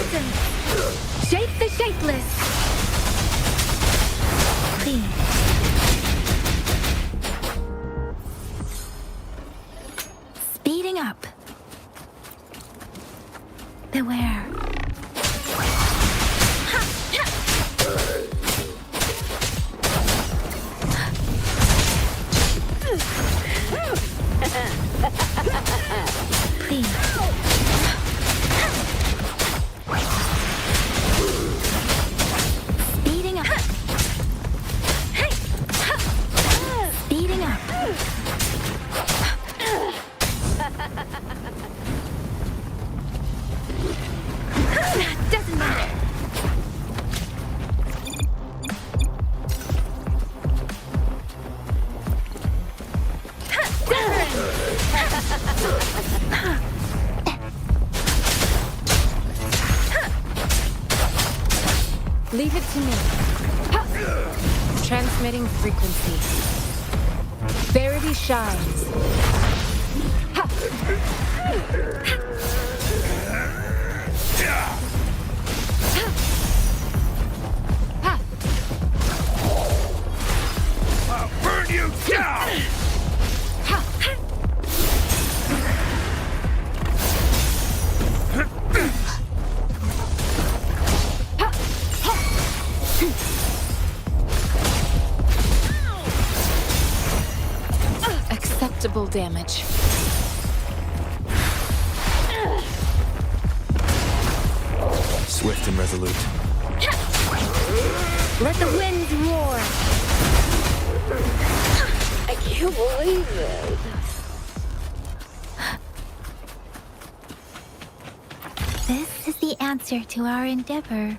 presence! Shape the shapeless! Please. Speeding up. Beware. Please. Speeding up. Speeding up. Doesn't matter. Leave it to me. Transmitting frequency. Verity shines. I'll burn you down! Acceptable damage. Swift and resolute. Let the winds roar. I can't believe it. This is the answer to our endeavor.